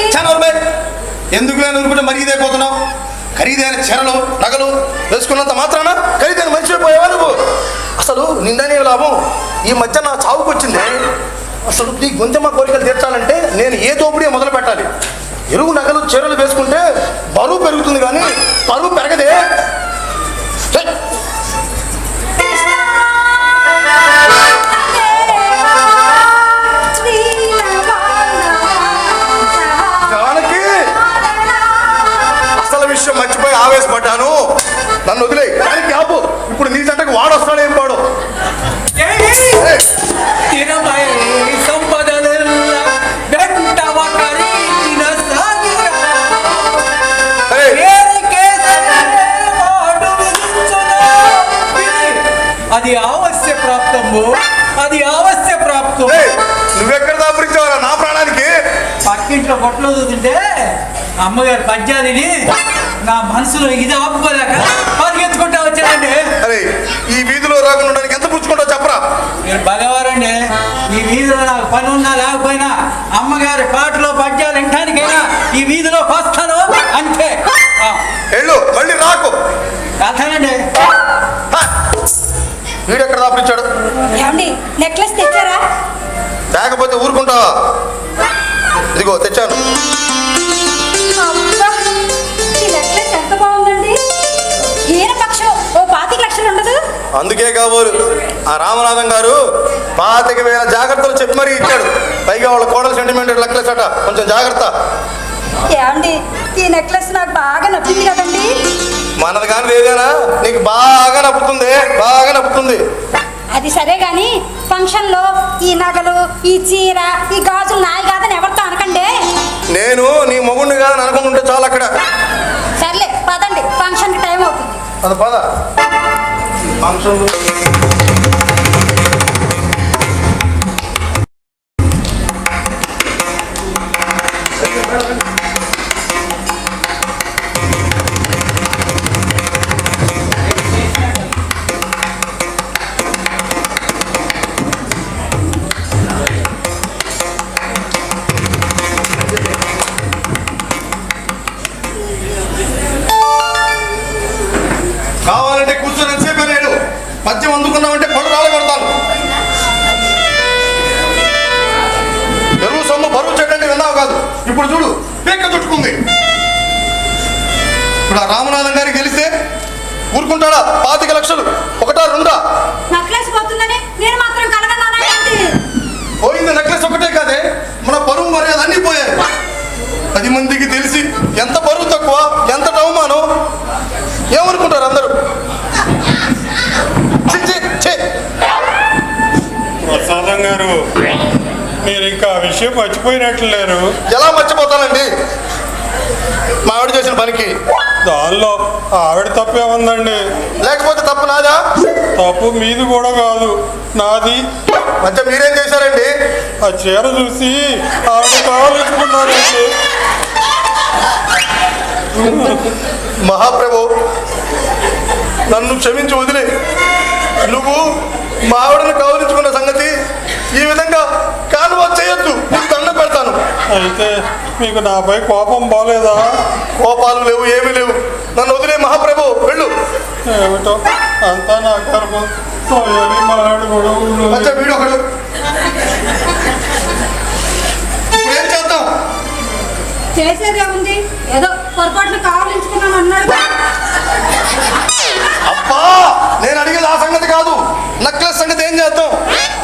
Speaker 1: ఎందుకు లేని ఊరుకుంటే మరీ ఇదైపోతున్నావు? ఖరీదైన చీరలు నగలు వేసుకున్నంత మాత్రాన ఖరీదైన మనిషి అయిపోయావా నువ్వు? అసలు నిందనే లాభం. ఈ మధ్య నా చావుకు వచ్చింది. అసలు నీ గొంతెమ్మ కోరికలు తీర్చాలంటే నేను ఏ దోపిడీ మొదలు పెట్టాలి? ఎరువు నగలు చీరలు వేసుకుంటే బరువు పెరుగుతుంది కానీ బరువు పెరగదే. అసలు విషయం మర్చిపోయి ఆవేశపడ్డాను. నన్ను వదిలే. దానికి ఆపు. ఇప్పుడు నీ జంటకు వాడు వస్తాడేం పాడు.
Speaker 5: అది ఆవశ్య ప్రాప్తము, అది ఆవశ్య ప్రాప్తం.
Speaker 1: నువ్వెక్కడ దాపురించావరా నా ప్రాణానికి?
Speaker 5: పక్కింట్లో పొట్టలో చూస్తుంటే అమ్మగారు పద్యాలని నా మనసులో ఇది ఆపుకోలేక పరిగెత్తుకుంటా వచ్చానండి.
Speaker 1: అరే, ఈ వీధిలో రాకుండా ఎంత పుచ్చుకుంటావు చెప్పరా?
Speaker 5: మీరు భగవారండి. ఈ వీధిలో నాకు పని ఉన్నా లేకపోయినా అమ్మగారి పాటలో పద్యాలు వినడానికైనా ఈ వీధిలోకి వస్తాను అంతే.
Speaker 1: వెళ్ళు, మళ్ళీ రాకు.
Speaker 5: అతనండి
Speaker 1: వీడెక్కడ దాపురించాడు?
Speaker 2: ఏమండి, నెక్లెస్ తెచ్చారా?
Speaker 1: లేకపోతే ఊరుకుంటావా? ఇదిగో తెచ్చాను.
Speaker 2: అబ్బా, ఈ నెక్లెస్ ఎంత బాగుందండి. ఈయన పక్షం ఓ 25 లక్షలు ఉండదు.
Speaker 1: అందుకే కాబోలు ఆ రామనాథం గారు 25,000 జాగ్రత్తలు చెప్పి మరీ ఇచ్చాడు. పైగా వాళ్ళ కోడలు సెంటిమెంటెడ్ నెక్లెస్ అట. కొంచెం జాగ్రత్త.
Speaker 2: బాగా నప్పింది కదండి.
Speaker 1: మనది కానీ ఏదైనా నీకు బాగా నప్పుతుంది.
Speaker 2: అది సరే గాని ఫంక్షన్ లో ఈ నగలు, ఈ చీర, ఈ గాజులు నాయి కాదని ఎవరితో అనకండి.
Speaker 1: నేను నీ మొగుడిని కాదని అనుకుంటుంటే చాలు అక్కడ.
Speaker 2: సర్లే పదండి, ఫంక్షన్ కి టైం అవుతుంది.
Speaker 1: అది పద ఫంక్షన్. కావాలంటే కూర్చొని ఎంతసేపే లేడు. మద్యం అందుకున్నామంటే పళ్ళు రాలగొడతాను. ఎరువు సొమ్ము బరువు చెడ్డండి విన్నావు కాదు. ఇప్పుడు చూడు పీక చుట్టుకుంది. ఇప్పుడు ఆ రామనాథం గారికి గెలిస్తే ఊరుకుంటాడా? 25 లక్షలు ఒకటా రెండా?
Speaker 2: నక్లెస్ పోతుందని నేను మాత్రం కలగన్నానా ఏంటి?
Speaker 1: పోయింది నెక్లెస్ ఒకటే కాదే, మన పరువు మర్యాద అన్నీ పోయాయి. 10 మందికి తెలిసి ఎంత బరువు తక్కువ, ఎంత అవమానం. ఏమనుకుంటారు అందరూ?
Speaker 3: ప్రసాదం గారు, మీరు ఇంకా ఆ విషయం మర్చిపోయినట్లు లేరు.
Speaker 1: ఎలా మర్చిపోతానండి? మా ఆవిడ చేసిన పనికి.
Speaker 3: దానిలో ఆవిడ తప్పేముందండి?
Speaker 1: లేకపోతే తప్పు నాదా?
Speaker 3: తప్పు మీది కూడా కాదు, నాది.
Speaker 1: మధ్య మీరేం చేశారండి?
Speaker 3: ఆ చీర చూసి ఆవిడ కావాలనుకున్నారండి.
Speaker 1: మహాప్రభు నన్ను క్షమించి వదిలే. నువ్వు మా ఆవిడను కౌలించుకున్న సంగతి ఈ విధంగా కాలువ చేయొద్దు. నీకు దండ పెడతాను.
Speaker 3: అయితే మీకు నాపై కోపం బాలేదా?
Speaker 1: కోపాలు లేవు, ఏమీ లేవు. నన్ను వదిలే మహాప్రభు, వెళ్ళు.
Speaker 3: ఏమిటో అంతా నా గర్భం.
Speaker 1: మధ్య వీడు ఒకడు. ఇప్పుడు ఏం చేద్దాం?
Speaker 2: చేసేదే ఉంది, ఏదో పొరపాటున కావాలించుకున్నాను అన్నాడు.
Speaker 1: అబ్బా, నేను అడిగేది ఆ సంగతి కాదు. నెక్లెస్ సంగతి ఏం చేద్దాం?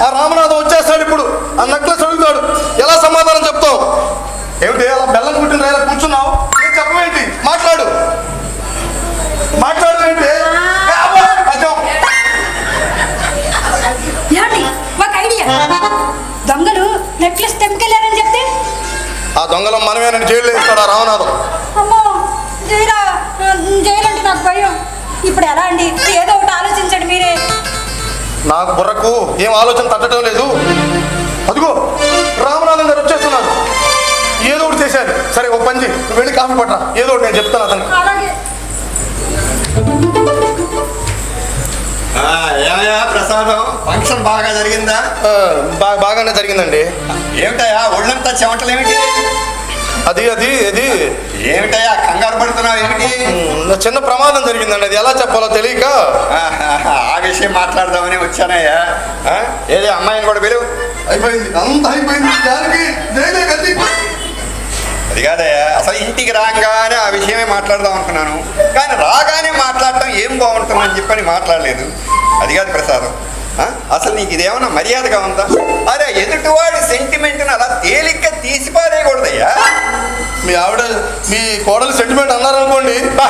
Speaker 1: ఆ రామనాథం వచ్చేస్తాడు. ఇప్పుడు ఆ నెక్లెస్ అడుగుతాడు. ఎలా సమాధానం చెప్తాం? ఏమిటి అలా బెల్లం కుట్టిన రైలా కూర్చున్నావు? ఏం చెప్పవేంటి? మాట్లాడు ఏంటి?
Speaker 2: ఏమండి, ఒక ఐడియా. దొంగలు నెక్లెస్ తెంపుకెళ్ళారని చెప్తే
Speaker 1: ఆ దొంగలం మనమేనని జైలు వేస్తాడు ఆ రామనాథం.
Speaker 2: అమ్మో, జైలంటే నాకు భయం. ఇప్పుడు ఎలా అండి? ఏదో ఒకటి ఆలోచించండి మీరే.
Speaker 1: నాకు బుర్రకు ఏం ఆలోచన తట్టడం లేదు. అదిగో రామనాథం గారు వచ్చేస్తున్నారు. ఏదో ఒకటి చేశారు. సరే ఒక పని చేయి, నువ్వు వెళ్ళి కాఫీ పట్టరా. ఏదో ఒకటి నేను చెప్తాను అతనికి.
Speaker 2: అలాగే.
Speaker 6: ఏమయ్యా ప్రసాదం, ఫంక్షన్ బాగా జరిగిందా?
Speaker 1: బాగానే జరిగిందండి.
Speaker 6: ఏమిటయా ఒళ్ళంతా చెమటలేమిటి?
Speaker 1: అది అది అది
Speaker 6: ఏమిటయా కంగారు పడుతున్నావు ఏమిటి?
Speaker 1: చిన్న ప్రమాదం జరిగిందండి. అది ఎలా చెప్పాలో తెలియక
Speaker 6: ఆ విషయం మాట్లాడదామని వచ్చానయ్యా. ఏది అమ్మాయిని కూడా పిలువు.
Speaker 1: అయిపోయింది, అంత అయిపోయింది.
Speaker 6: అది కాదయ్యా, అసలు ఇంటికి రాగానే ఆ విషయమే మాట్లాడదాం అనుకున్నాను. కానీ రాగానే మాట్లాడటం ఏం బాగుంటుందని చెప్పని మాట్లాడలేదు. అది కాదు ప్రసాదం, అసలు నీకు ఇదేమన్నా మర్యాదగా ఉందా? అరే, ఎదుటివాడి సెంటిమెంట్ని అలా తేలిగ్గా తీసిపారేయకూడదయ్యా.
Speaker 1: మీ ఆవిడ మీ కోడలు సెంటిమెంట్ అన్నారనుకోండి.
Speaker 6: ఆ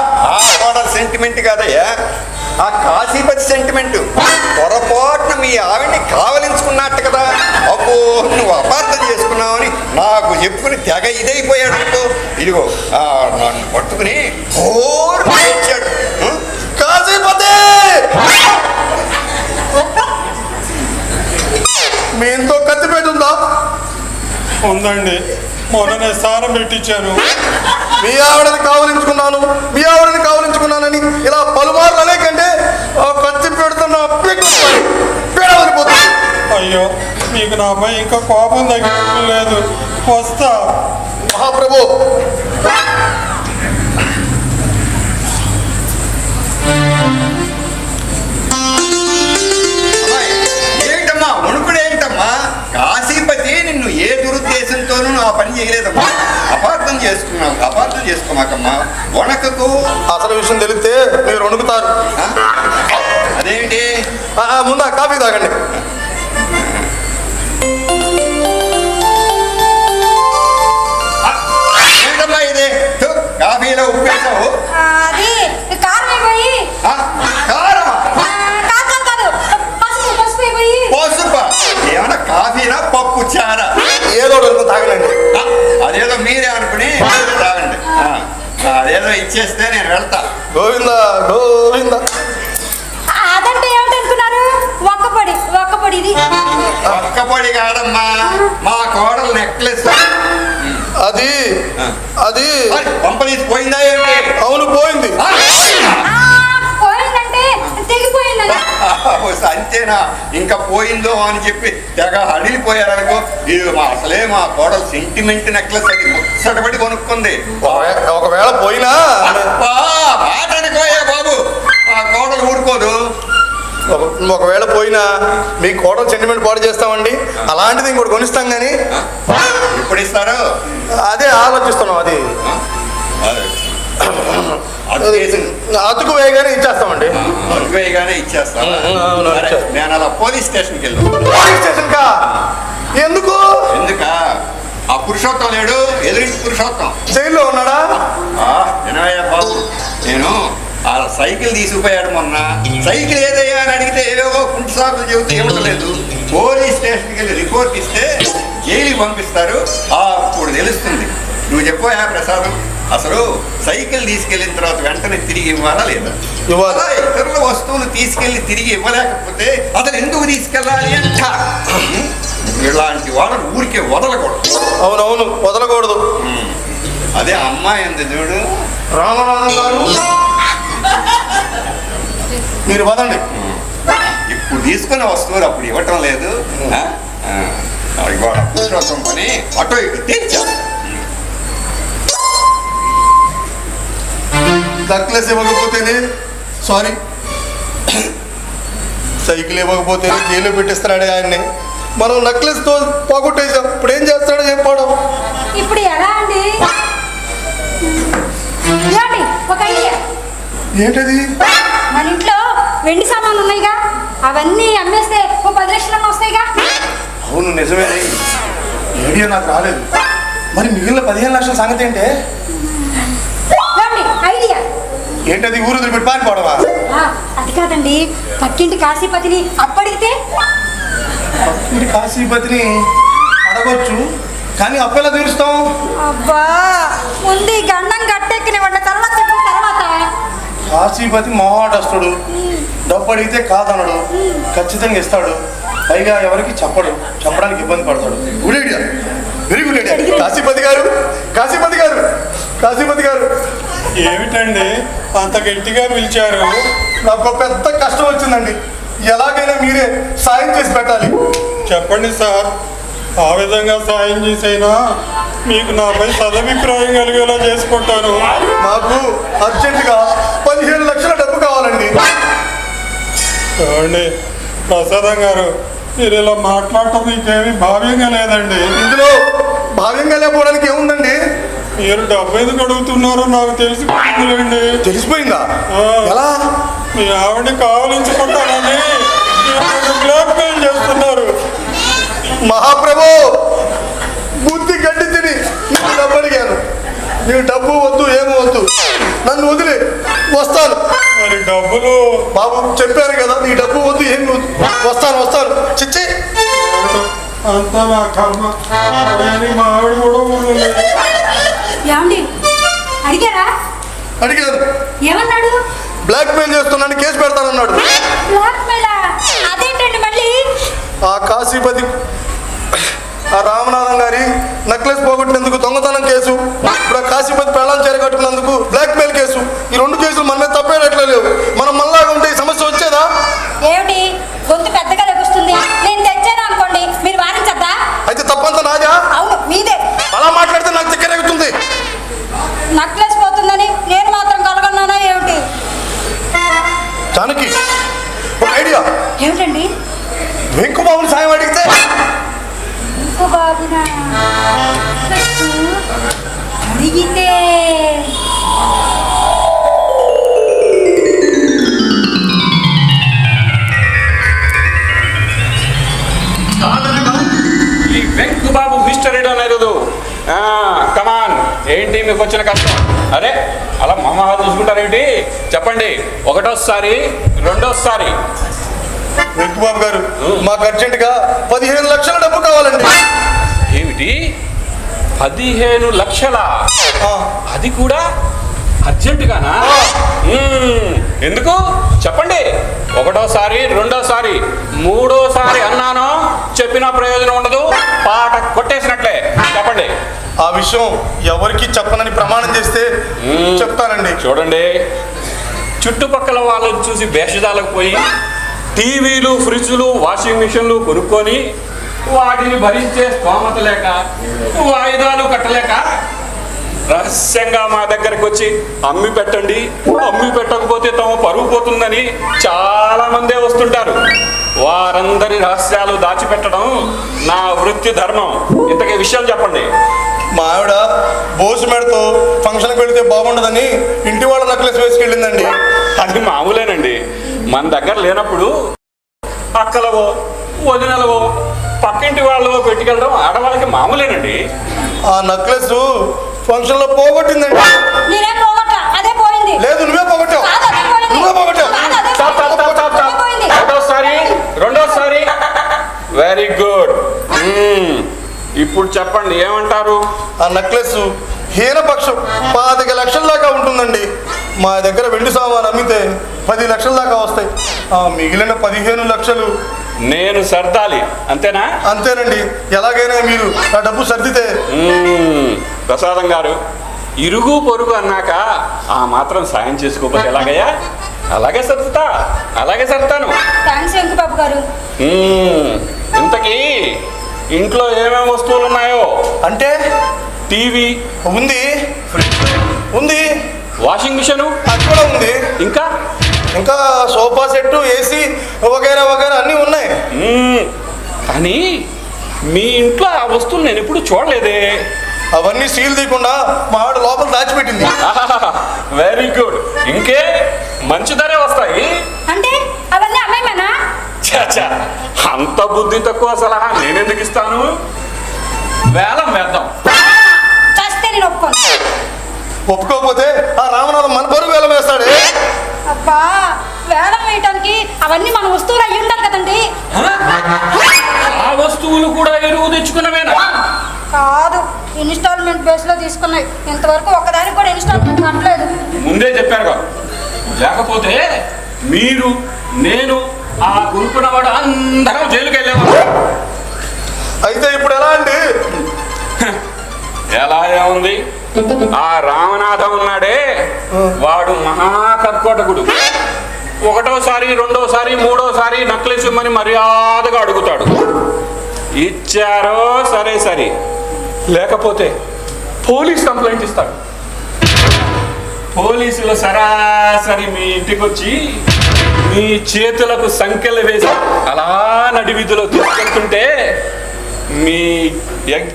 Speaker 6: కోడలు సెంటిమెంట్ కాదయ్యా, ఆ కాశీపతి సెంటిమెంట్. పొరపాటున మీ ఆవిడ్ని కావలించుకున్నట్టు కదా. అబ్బో, నువ్వు అపార్థం చేసుకున్నావని నాకు చెప్పుకుని తెగ ఇదైపోయాడు అనుకో. ఇదిగో నన్ను పట్టుకుని వచ్చాడు.
Speaker 1: కాశీపతి, మీ ఇంట్లో కత్తిపేట ఉందా?
Speaker 3: ఉందండి, మొన్ననే స్నానం పెట్టించాను.
Speaker 1: మీ ఆవిడని కావలించుకున్నానని ఇలా పలుమార్లు అనేకంటే కత్తి పెడుతున్న పీడవరిపోతుంది.
Speaker 3: అయ్యో, మీకు నాపై ఇంకా కోపం తగ్గడం లేదు. వస్తా.
Speaker 1: మహాప్రభు,
Speaker 6: ఏంటమ్మా వణుకుడేంటమ్మా? కాశీపతి నిన్ను ఏ దురుద్దేశంతోనూ ఆ పని చేయలేదమ్మా. అపార్థం చేసుకోమాకమ్మా. వణకకు.
Speaker 1: అసలు విషయం తెలిస్తే మీరు వణుకుతారు.
Speaker 6: అదేంటి?
Speaker 1: ముందా కాఫీ తాగండి.
Speaker 6: ఏంటమ్మా ఇదే? కాఫీలో ఉప్పేసావు
Speaker 2: అది కారం అయిపోయి
Speaker 6: ఆ, కారమా
Speaker 2: కాదు పసుపు అయిపోయి
Speaker 6: పసుపా ఏమన్నా కాఫీనా పప్పు చారా
Speaker 1: ఏదో ఒకటి తాగలండి.
Speaker 6: ఆ, అదేదో మీరే అనుకుని తాగండి అదేదో ఇచ్చేస్తే నేను వెళ్తా
Speaker 1: గోవింద గోవింద.
Speaker 2: అదంటే ఏమిటనుకున్నారు? ఒక్కపొడి ఇది
Speaker 6: ఒక్కపొడి కాదమ్మా మా కోడలు నెక్లెస్
Speaker 1: అది అది
Speaker 6: పంపనీసి పోయిందా ఏమిటి
Speaker 1: అవును పోయింది.
Speaker 2: పోయిందంటే తెగిపోయిందని.
Speaker 6: అంతేనా ఇంకా పోయిందో అని చెప్పి తెగ అడిలిపోయారనుకో ఇది అసలే మా కోడలు సెంటిమెంట్ నెక్లెస్ అది ముచ్చటపడి కొనుక్కుంది
Speaker 1: ఒకవేళ పోయినా
Speaker 6: అబ్బా, మాట అనుకోయా బాబు మా కోడలు ఊరుకోదు
Speaker 1: ఒకవేళ పోయినా మీ కోటలు సెంటిమెంట్ పాడు చేస్తామండి. అలాంటిది ఇంకోటి కొనిస్తాం కానీ
Speaker 6: ఇప్పుడు ఇస్తారు
Speaker 1: అదే ఆలోచిస్తున్నాం. అది అతుకు వేయగానే ఇచ్చేస్తామండి.
Speaker 6: అతుకు వేయగానే ఇచ్చేస్తాను
Speaker 1: అవును,
Speaker 6: సరే, నేను అలా పోలీస్ స్టేషన్కి వెళ్దాం
Speaker 1: పోలీస్ స్టేషన్ కా ఎందుకు?
Speaker 6: ఎందుకా ఆ పురుషోత్తం లేడు ఎదురింటి పురుషోత్తం
Speaker 1: జైల్లో ఉన్నాడా?
Speaker 6: వినవయ్యా బాబు నేను ఆ సైకిల్ తీసుకుపోయాడు మొన్న సైకిల్ ఏదయ్యా అని అడిగితే ఏవేవో కుంటి సాకులు చెబితే ఇవ్వట్లేదు పోలీస్ స్టేషన్కి వెళ్ళి రిపోర్ట్ ఇస్తే జైలుకి పంపిస్తారు అప్పుడు తెలుస్తుంది. నువ్వు చెప్పాయా ప్రసాదం అసలు సైకిల్ తీసుకెళ్ళిన తర్వాత వెంటనే తిరిగి ఇవ్వాలా లేదా?
Speaker 1: ఇవ్వాలా?
Speaker 6: ఇతరుల వస్తువులు తీసుకెళ్లి తిరిగి ఇవ్వలేకపోతే అతను ఎందుకు తీసుకెళ్ళాలి అంట. ఇలాంటి వాళ్ళని ఊరికే వదలకూడదు.
Speaker 1: అవునవును వదలకూడదు.
Speaker 6: అదే అమ్మాయి అంది చూడు
Speaker 1: రామనాథం గారు మీరు వదండి.
Speaker 6: ఇప్పుడు తీసుకున్న వస్తువులు అప్పుడు ఇవ్వటం లేదు. ఇవాళ పురుషోత్తం పని అటో ఇటు తీర్చాను.
Speaker 1: నెక్లెస్ ఇవ్వకపోతేనే సారీ సైకిల్ ఇవ్వకపోతే జైలు పెట్టిస్తున్నాడు ఆయన్ని. మనం నెక్లెస్ తో పోగొట్టేసాం. ఇప్పుడు ఏం చేస్తాడో చెప్పాడు.
Speaker 2: ఇప్పుడు ఎలా అండి? ఏమండి, ఒక ఐడియా.
Speaker 1: ఏంటది?
Speaker 2: మన ఇంట్లో వెండి సామాన్లు ఉన్నాయిగా, అవన్నీ అమ్మేస్తే ఓ 10 లక్షలన్నా వస్తాయిగా.
Speaker 1: అవును నిజమే. ఐడియా నాకు రాలేదు. మరి మిగిలిన 15 లక్షల సంగతి ఏంటే?
Speaker 2: ఏమండి, ఐడియా
Speaker 1: ఏంటది? ఊరు వదిలిపెట్టి పారిపోవడమా?
Speaker 2: అది కాదండి, పక్కింటి కాశీపతిని అప్పడిగితే.
Speaker 1: పక్కింటి కాశీపతిని అడగొచ్చు కానీ అప్పెలా తీరుస్తాం?
Speaker 2: అబ్బా, ముందు ఈ గండం గట్టెక్కినివ్వండి, తర్వాత చెప్పిన తర్వాత.
Speaker 1: కాశీపతి మొహాటస్తుడు. డబ్బు అడిగితే కాదనడు, ఖచ్చితంగా ఇస్తాడు. పైగా ఎవరికి చెప్పడు, చెప్పడానికి ఇబ్బంది పడతాడు. Good idea, very good idea. Kasipathi గారు కాశీపతి గారు కాశీపతి గారు
Speaker 3: ఏమిటండి అంత గట్టిగా పిలిచారు?
Speaker 1: నాకు పెద్ద కష్టం వచ్చిందండి. ఎలాగైనా మీరే సాయం చేసి పెట్టాలి.
Speaker 3: చెప్పండి సార్, ఆ విధంగా సాయం చేసైనా మీకు నాపై సదభిప్రాయం కలిగేలా చేసుకుంటాను.
Speaker 1: మాకు అర్జెంటుగా 15 లక్షల డబ్బు కావాలండి.
Speaker 3: చూడండి ప్రసాదం గారు, మీరు ఇలా మాట్లాడటం మీకేమీ భావ్యంగా లేదండి.
Speaker 1: ఇందులో భావ్యంగా లేకపోవడానికి ఏముందండి?
Speaker 3: మీరు డబ్బు ఎందుకు అడుగుతున్నారో నాకు తెలిసిపోయిందిలేండి.
Speaker 1: తెలిసిపోయిందా?
Speaker 3: ఆ.
Speaker 1: ఎలా?
Speaker 3: మీ ఆవిడని కావలించుకుంటానని బ్లాక్ మెయిల్ చేస్తున్నారు.
Speaker 1: మహాప్రభు, బుద్ధి గడ్డి తిని నీకు డబ్బు అడిగాను. నీకు డబ్బు వద్దు, ఏమో వద్దు, నన్ను వదిలే, వస్తాను.
Speaker 3: మరి డబ్బులు
Speaker 1: బాబు చెప్పారు కదా, నీ డబ్బు వద్దు, ఏమి వద్దు, వస్తాను వస్తాను. చిచ్చి,
Speaker 3: అంతా నా కర్మ. కానీ మా ఆవిడ కూడా ఊళ్ళో
Speaker 2: ఏమండి, అడిగారా?
Speaker 1: అడిగాను.
Speaker 2: ఏమన్నాడు?
Speaker 1: బ్లాక్ మెయిల్ చేస్తున్నాను, కేసు పెడతానన్నాడు.
Speaker 2: Blackmail? అదేంటండి మళ్ళీ?
Speaker 1: ఆ కాశీపతి, ఆ రామనాథం గారి నెక్లెస్ పోగొట్టినందుకు దొంగతనం కేసు, ఇప్పుడు ఆ కాశీపతి పెళ్ళాన్ని చేరగట్టుకున్నందుకు బ్లాక్ మెయిల్ కేసు. ఈ 2 కేసులు మన మీద తప్పేటట్లే లేవు. మనం మళ్ళాగా ఉంటే ఈ సమస్య వచ్చేదా?
Speaker 2: ఏమిటి గొంతు పెద్దగా లెగుస్తుంది? నేను తెచ్చాను అనుకోండి, మీరు వారించద్దా?
Speaker 1: అయితే తప్పంతా నాదా?
Speaker 2: అవును మీదే.
Speaker 1: అలా మాట్లాడితే నాకు దగ్గరవుతుంది.
Speaker 2: నక్లెస్ పోతుందని నేను మాత్రం కలగన్నానా ఏమిటి?
Speaker 1: జానకి, ఒక ఐడియా.
Speaker 2: ఏమిటండి?
Speaker 1: వెంకుబాబుని సాయం అడిగితే?
Speaker 2: ఇంకో బాబునా అడిగితే
Speaker 4: ఈ వెంకు బాబు మిస్టర్ ఇడో కమాన్, ఏంటి మీకు వచ్చిన కష్టం? అరే అలా మామ చూసుకుంటారేమిటి? చెప్పండి, ఒకటోసారి, రెండోసారి.
Speaker 1: వెంకుబాబు గారు, మాకు అర్జెంటుగా 15 లక్షల డబ్బు కావాలండి.
Speaker 4: ఏమిటి 15 లక్షల? అది కూడా అర్జెంటుగానా? ఎందుకు చెప్పండి. ఒకటోసారి, రెండోసారి, మూడోసారి అన్నాను, చెప్పిన ప్రయోజనం ఉండదు, పాట కొట్టేసినట్లే. చెప్పండి.
Speaker 1: ఆ విషయం ఎవరికి చెప్పనని ప్రమాణం చేస్తే చెప్తానండి.
Speaker 4: చూడండి, చుట్టుపక్కల వాళ్ళని చూసి భేషజాలకు పోయి టీవీలు, ఫ్రిడ్జ్లు, వాషింగ్ మిషన్లు కొనుక్కొని వాటిని భరించే స్తోమత లేక, వాయిదాలు కట్టలేక రహస్యంగా మా దగ్గరకు వచ్చి అమ్మి పెట్టండి, అమ్మి పెట్టకపోతే తమ పరువు పోతుందని చాలా మందే వస్తుంటారు. వారందరి రహస్యాలు దాచిపెట్టడం నా వృత్తి ధర్మం. ఇంతకీ విషయాలు చెప్పండి.
Speaker 1: మా ఆవిడ బోసు మేడతో ఫంక్షన్కి వెళితే బాగుండదని ఇంటి వాళ్ళ నెక్లెస్ వేసుకెళ్ళిందండి.
Speaker 4: అది మామూలేనండి. మన దగ్గర లేనప్పుడు అక్కలవో, వదినలవో, పక్కింటి వాళ్ళవో పెట్టుకెళ్ళడం ఆడవాళ్ళకి మామూలేనండి.
Speaker 1: ఆ నెక్లెస్ ఫంక్షన్ లో పోగొట్టిందండి.
Speaker 2: నేనేం పోగొట్టా, అదే పోయింది.
Speaker 1: లేదు, నువ్వే పోగొట్టావు.
Speaker 2: కాదు, అదే పోయింది.
Speaker 1: నువ్వే పోగొట్టావు.
Speaker 2: కాదు, అదే
Speaker 4: chop, chop, chop, chop, chop.
Speaker 2: పోయింది.
Speaker 4: ఒకటోసారి, రెండోసారి. Very good. ఇప్పుడు చెప్పండి, ఏమంటారు?
Speaker 1: ఆ నెక్లెస్ హీనపక్షం 25 లక్షల దాకా ఉంటుందండి. మా దగ్గర వెండి సామాను అమ్మితే 10 లక్షల దాకా వస్తాయి. ఆ మిగిలిన 15 లక్షలు
Speaker 4: నేను సర్దాలి, అంతేనా?
Speaker 1: అంతేనండి. ఎలాగైనా మీరు ఆ డబ్బు సర్దితే.
Speaker 4: ప్రసాదం గారు, ఇరుగు పొరుగు అన్నాక ఆ మాత్రం సాయం చేసుకోకపోతే ఎలాగయ్యా? అలాగే సర్దుతాను.
Speaker 2: థ్యాంక్స్ వెంకుబాబు గారు.
Speaker 4: ఇంతకీ ఇంట్లో ఏమేమి వస్తువులు ఉన్నాయో?
Speaker 1: అంటే
Speaker 4: టీవీ
Speaker 1: ఉంది, ఫ్రిడ్జ్ ఉంది,
Speaker 4: వాషింగ్ మిషన్
Speaker 1: అది కూడా ఉంది, ఇంకా సోఫా సెట్, ఏసీ వగైరా వగైరా అన్నీ ఉన్నాయి.
Speaker 4: కానీ మీ ఇంట్లో ఆ వస్తువులు నేను ఎప్పుడు చూడలేదే.
Speaker 1: అవన్నీ సీల్ తీయకుండా మా ఆవిడ లోపల దాచిపెట్టింది.
Speaker 4: Very good. ఇంకే మంచి ధరే వస్తాయి.
Speaker 2: అంటే అవన్నీ అమ్మాయిమేనా?
Speaker 4: చాచా, అంత బుద్ధి తక్కువ సలహా నేనెందుకు ఇస్తాను? వేలం వేద్దాం.
Speaker 2: చస్తే నేను ఒప్పుకోను.
Speaker 1: ఒప్పుకోకపోతే ఆ రామనాథం మన పరువు వేలం వేస్తాడే.
Speaker 2: అబ్బా, వేలం వేయటానికి అవన్నీ మన వస్తువులు అయ్యి ఉండాలి కదండి.
Speaker 4: ఆ వస్తువులు కూడా ఎరువు తెచ్చుకున్నవేనా?
Speaker 2: కాదు, ఇన్స్టాల్మెంట్ బేస్ లో తీసుకున్నాయి. ఇంతవరకు ఒకదానికి కూడా ఇన్స్టాల్మెంట్ కట్టలేదు.
Speaker 4: ముందే చెప్పారుగా. లేకపోతే మీరు, నేను, ఆ కొనుక్కున్నవాడు అందరం జైలుకి వెళ్ళేవాడు.
Speaker 1: అయితే ఇప్పుడు ఎలా అండి?
Speaker 4: ఎలా ఏముంది? ఆ రామనాథం ఉన్నాడే, వాడు మహాకర్కోటకుడు. ఒకటోసారి, రెండోసారి, మూడోసారి నక్లెస్ ఇమ్మని మర్యాదగా అడుగుతాడు. ఇచ్చారో సరే, లేకపోతే పోలీస్ కంప్లైంట్ ఇస్తాడు. పోలీసులు సరాసరి మీ ఇంటికి వచ్చి మీ చేతులకు సంకెళ్ళు వేసి అలా నడివీధిలో తీసుకెళ్తుంటే మీ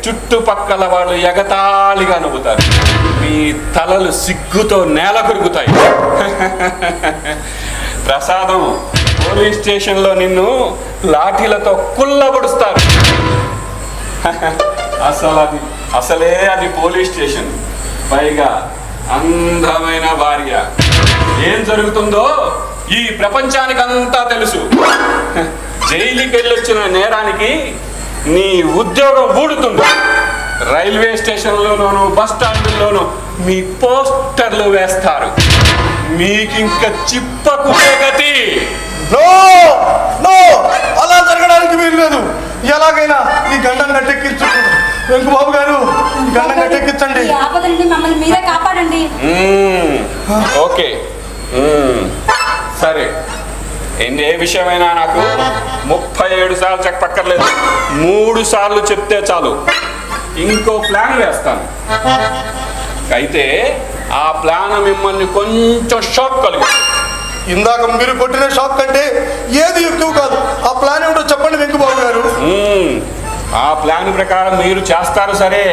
Speaker 4: చుట్టుపక్కల వాళ్ళు ఎగతాళిగా నవ్వుతారు. మీ తలలు సిగ్గుతో నేల కొరుకుతాయి. ప్రసాదం, పోలీస్ స్టేషన్లో నిన్ను లాఠీలతో కుల్లబడుస్తారు. అసలే అది పోలీస్ స్టేషన్, పైగా అందమైన భార్య. ఏం జరుగుతుందో ఈ ప్రపంచానికంతా తెలుసు. జైలుకి వెళ్ళొచ్చిన నేరానికి నీ ఉద్యోగం ఊడుతుంది. రైల్వే స్టేషన్లోనూ, బస్ స్టాండ్లోనూ మీ పోస్టర్లు వేస్తారు. మీకింక చిప్పకునే గతి.
Speaker 1: నో, అలా జరగడానికి వీలు లేదు. ఎలాగైనా ఈ గండం గట్టెక్కించండి వెంకుబాబు గారు, గండం గట్టెక్కించండి.
Speaker 2: ఈ ఆపద నుండి మమ్మల్ని మీరే కాపాడండి.
Speaker 4: ఓకే, సరే. ఏ విషయమైనా నాకు 37 సార్లు చెప్పక్కర్లేదు. 3 సార్లు చెప్తే చాలు. ఇంకో ప్లాన్ వేస్తాను. అయితే ఆ ప్లాన్ మిమ్మల్ని కొంచెం షాక్ కలిగింది.
Speaker 1: ఇందాక మీరు కొట్టిన షాక్ కంటే ఏది ఎక్కువ కాదు. ఆ ప్లాన్ ఏమిటో చెప్పండి వెంకుబాబు గారు.
Speaker 4: ఆ ప్లాన్ ప్రకారం మీరు చేస్తారు. సరే,